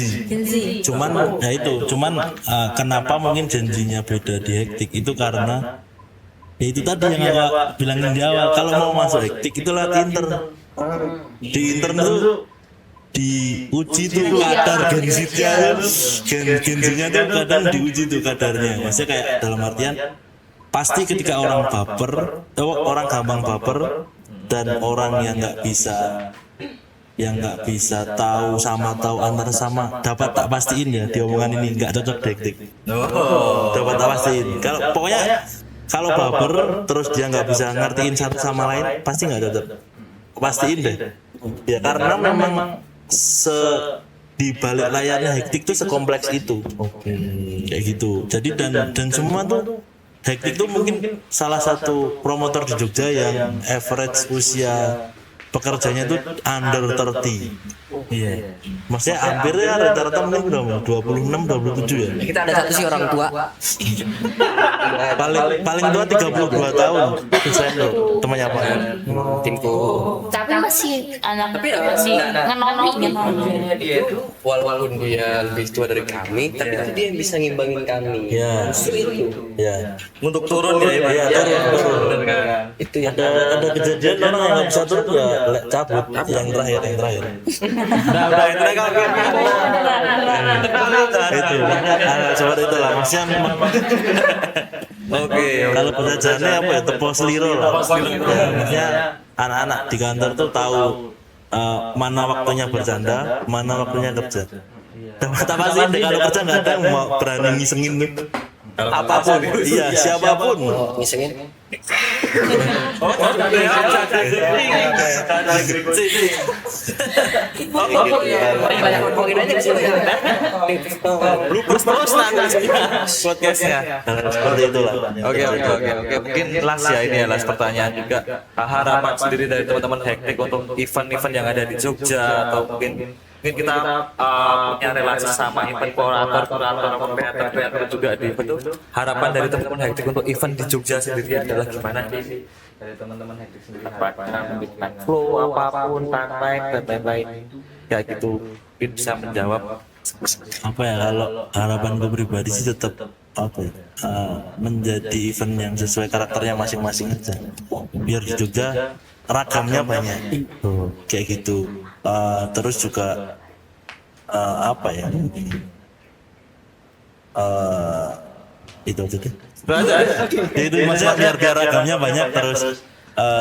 Cuman kenapa mungkin janjinya beda di hektik itu karena ya itu tadi yang aku bilangin di awal, kalau mau masuk hektik itu lewat intern. Di intern tuh diuji tuh kadar Gen Z-nya, Gen Z-nya tuh kadang diuji tuh kadarnya. Maksudnya kayak dalam artian pasti ketika orang gampang baper dan orang yang nggak bisa tahu antar sama dapat tak pastiin ya di omongan ini nggak cocok hektik. Dapat tak pastiin. Kalau baper terus dia nggak bisa ngertiin satu sama lain pasti nggak cocok. Pastiin deh. Ya karena memang di balik layarnya hektik tuh sekompleks itu. Kayak gitu. Jadi dan semua tuh hektik tuh mungkin salah satu promotor di Jogja yang average usia pekerjanya tuh under 30. Iya. Maksudnya hampir ya rata-rata mungkin udah 26, 27 ya. Kita ada satu sih orang tua. paling tua 32 tahun. Desainer temannya apa? Timku. Tapi masih masih ngenong. Dia itu walaupun dia lebih tua dari kami, tapi dia bisa ngimbangin kami. Ya. Ya. Untuk turun ya, turun. Itu yang Ada kejadian orang yang nggak bisa turun ya cabut yang terakhir. Udah itu deh kalau Itu. Seperti itulah maksudnya memang. Oke. Kalau bahasanya apa ya tepos seliro lah. Ya, maksudnya anak-anak di kantor tuh tahu mana waktunya bercanda, mana waktunya kerja. Tak pasti deh kalau kerja nggak ada yang mau berani ngisengin tuh. Apapun, iya siapapun. ngisengin. Banyak ngomongin aja di sini. Terus nanti podcastnya. Seperti itulah. Oke. Mungkin last ya ini ya last pertanyaan juga. Harapan sendiri dari teman-teman hektik untuk event-event yang ada di Jogja atau mungkin kita punya relasi sama event kurator kreator juga di event itu. Harapan dari teman-teman hektik untuk event di Jogja sendiri adalah gimana sih? Dari teman-teman hektik sendiri apakah membuat flow apapun tantangan dan lain-lain kayak gitu mungkin bisa menjawab. Apa ya kalau harapanku pribadi sih tetap menjadi event yang sesuai karakternya masing-masing aja. Biar di Jogja ragamnya banyak. Kayak gitu. Terus juga itu aja deh. Itu maksudnya biar ragamnya banyak terus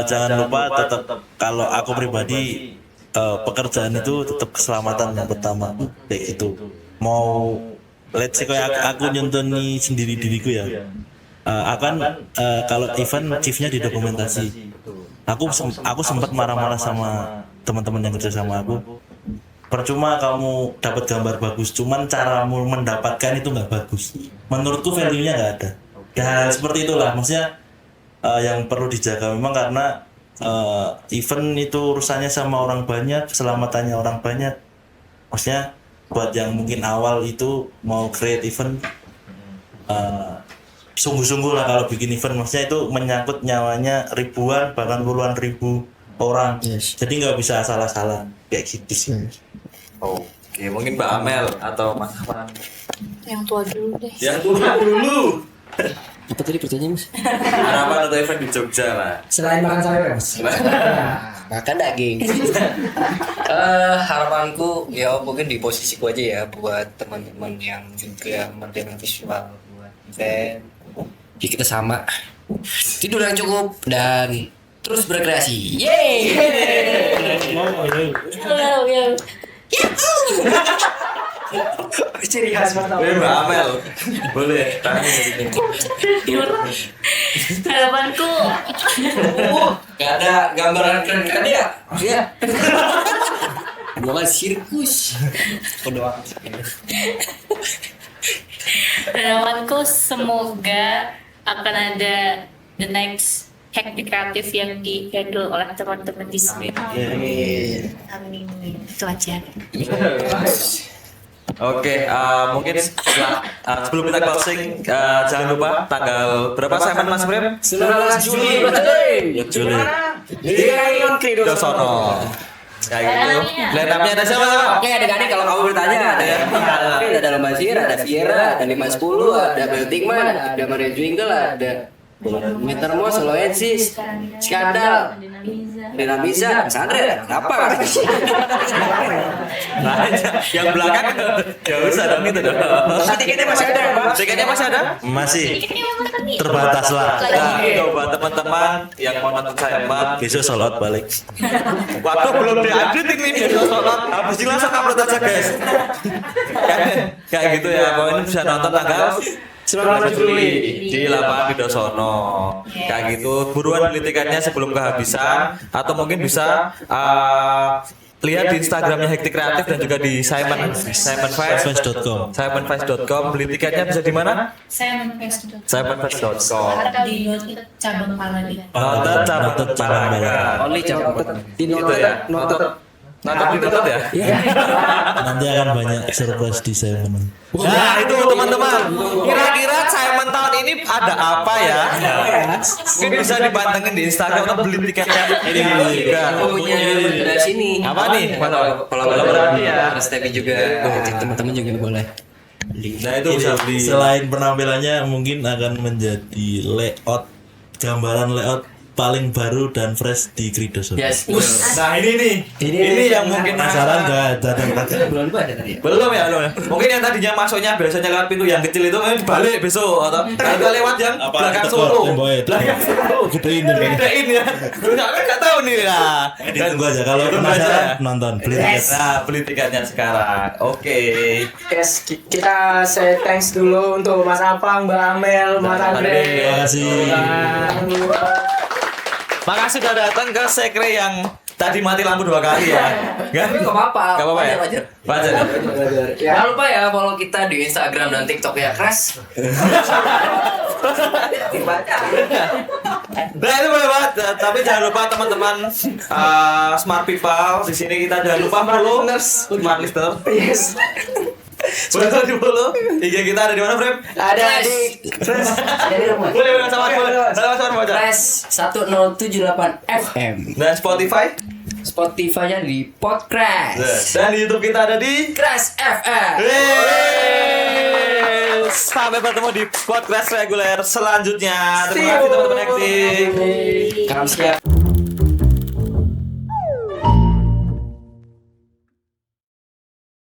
jangan lupa tetap kalau aku pribadi pekerjaan itu tetap keselamatan yang pertama kayak gitu. Mau let's say kayak aku nyontoni sendiri diriku ya. Kalau event chiefnya didokumentasi. Aku sempat marah-marah sama teman-teman yang kerja sama aku. Percuma kamu dapat gambar bagus, cuman caramu mendapatkan itu nggak bagus. Menurutku value-nya nggak ada. Ya seperti itulah, maksudnya yang perlu dijaga memang karena event itu urusannya sama orang banyak, keselamatannya orang banyak. Maksudnya buat yang mungkin awal itu mau create event, sungguh-sungguh lah kalau bikin event, maksudnya itu menyangkut nyawanya ribuan bahkan puluhan ribu orang. Jadi nggak bisa asal-asalan kayak gitu sih. Oke, mungkin Mbak Amel atau Mas Afan. Yang tua dulu deh. Yang tua dulu. Apa tadi pertanyaannya, Mas? Harapan untuk event di Jogja lah. Selain makan sayur, Mas. Makan daging. Harapanku ya mungkin di posisiku aja ya buat teman-teman yang juga mendengar visual buat event. Jadi kita sama tidur yang cukup dan terus berkreasi. Yeay. Ciri khas Mas. Mbak Amel. Boleh tanya dari Harapanku Gak ada gambaran keren-keren ya? Iya. Bukan sirkus. Berdoa. Harapanku semoga akan ada the next hektik kreatif yang di-handle oleh teman-teman di sini. Amin. Itu aja. Oke, mungkin sebelum kita closing, jangan lupa tanggal berapa Simon Mas Prem? 19 Juli. Juli. Di Dosono. Kayak gitu. Line-up-nya ada siapa? Oke adik-adik kalau kamu bertanya ada ya. Ada Lambasir, ada Viera, ada 510, ada Beltingman, ada Mario Twinkle, ada Metermos, Loensis, Skandal, Dinamisa, Sandre, apa? Nah, yang belakang ya usah dong itu dong. Tiketnya masih ada, Bang. Tiketnya masih ada? Masih terbatas lah. Nah, coba teman-teman yang mau nonton Simon, Besok sold out balik. waduh belum diupdate ini video sholat. Habis ini langsung upload aja guys. Kayak gitu ya, pokoknya bisa nonton tanggal 19 Juli di lapangan di Dosono. Kayak gitu, buruan beli tiketnya sebelum kehabisan, atau mungkin bisa lihat di Instagramnya Hektik Kreatif dan juga di Simonfest.com. simonfest.com. Beli tiketnya bisa di mana? simonfest.com. Di cabang Paladi. Nonton Caraga. Only cabang. Gitu ya. Nonton ya. Nanti akan banyak surprise di Simon. Nah itu teman-teman, kira-kira Simon tahun ini ada apa ya? Mungkin bisa dipantengin di Instagram atau beli tiketnya ini juga. Aku punya dari sini. Apa nih? Kolaborasi ya. Terus tapi juga teman-teman juga boleh. Nah itu bisa beli. Selain penampilannya mungkin akan menjadi layout, gambaran layout paling baru dan fresh di Kridoso. Yes. Nah ini nih, ini yang mungkin Penasaran nggak datang Belum ada tadi ya. belum ya, belum ya. Mungkin yang tadinya masuknya biasanya lewat pintu yang kecil itu balik besok atau lewat yang belakang Solo. Belakang Solo. Gedein dan kayaknya. Gedein ya. Gue nggak tahu nih lah. Ditunggu aja kalau penasaran nonton beli tiket. Nah, beli tiketnya sekarang. Oke. Guys, kita say thanks dulu untuk Mas Apang, Mbak Amel, Mas Andre. Terima kasih. Makasih sudah datang ke Sekre yang tadi mati lampu 2 kali ya. Tapi nggak apa-apa. Gak apa-apa ya? Wajar. Wajar. Jangan lupa ya follow kita di Instagram dan TikTok ya, Crash. Dibaca. Nah itu boleh banget. Tapi jangan lupa teman-teman smart people di sini kita jangan lupa follow smart listener. Yes. Boleh di follow. IG kita ada di mana, Frem? Ada di Boleh sama baca. Crash 1078 FM. Dan Spotify. Spotify-nya di Podcrash. Dan di YouTube kita ada di Crash FM. Sampai bertemu di podcast reguler selanjutnya. Terima kasih teman-teman aktif. Kamu siap.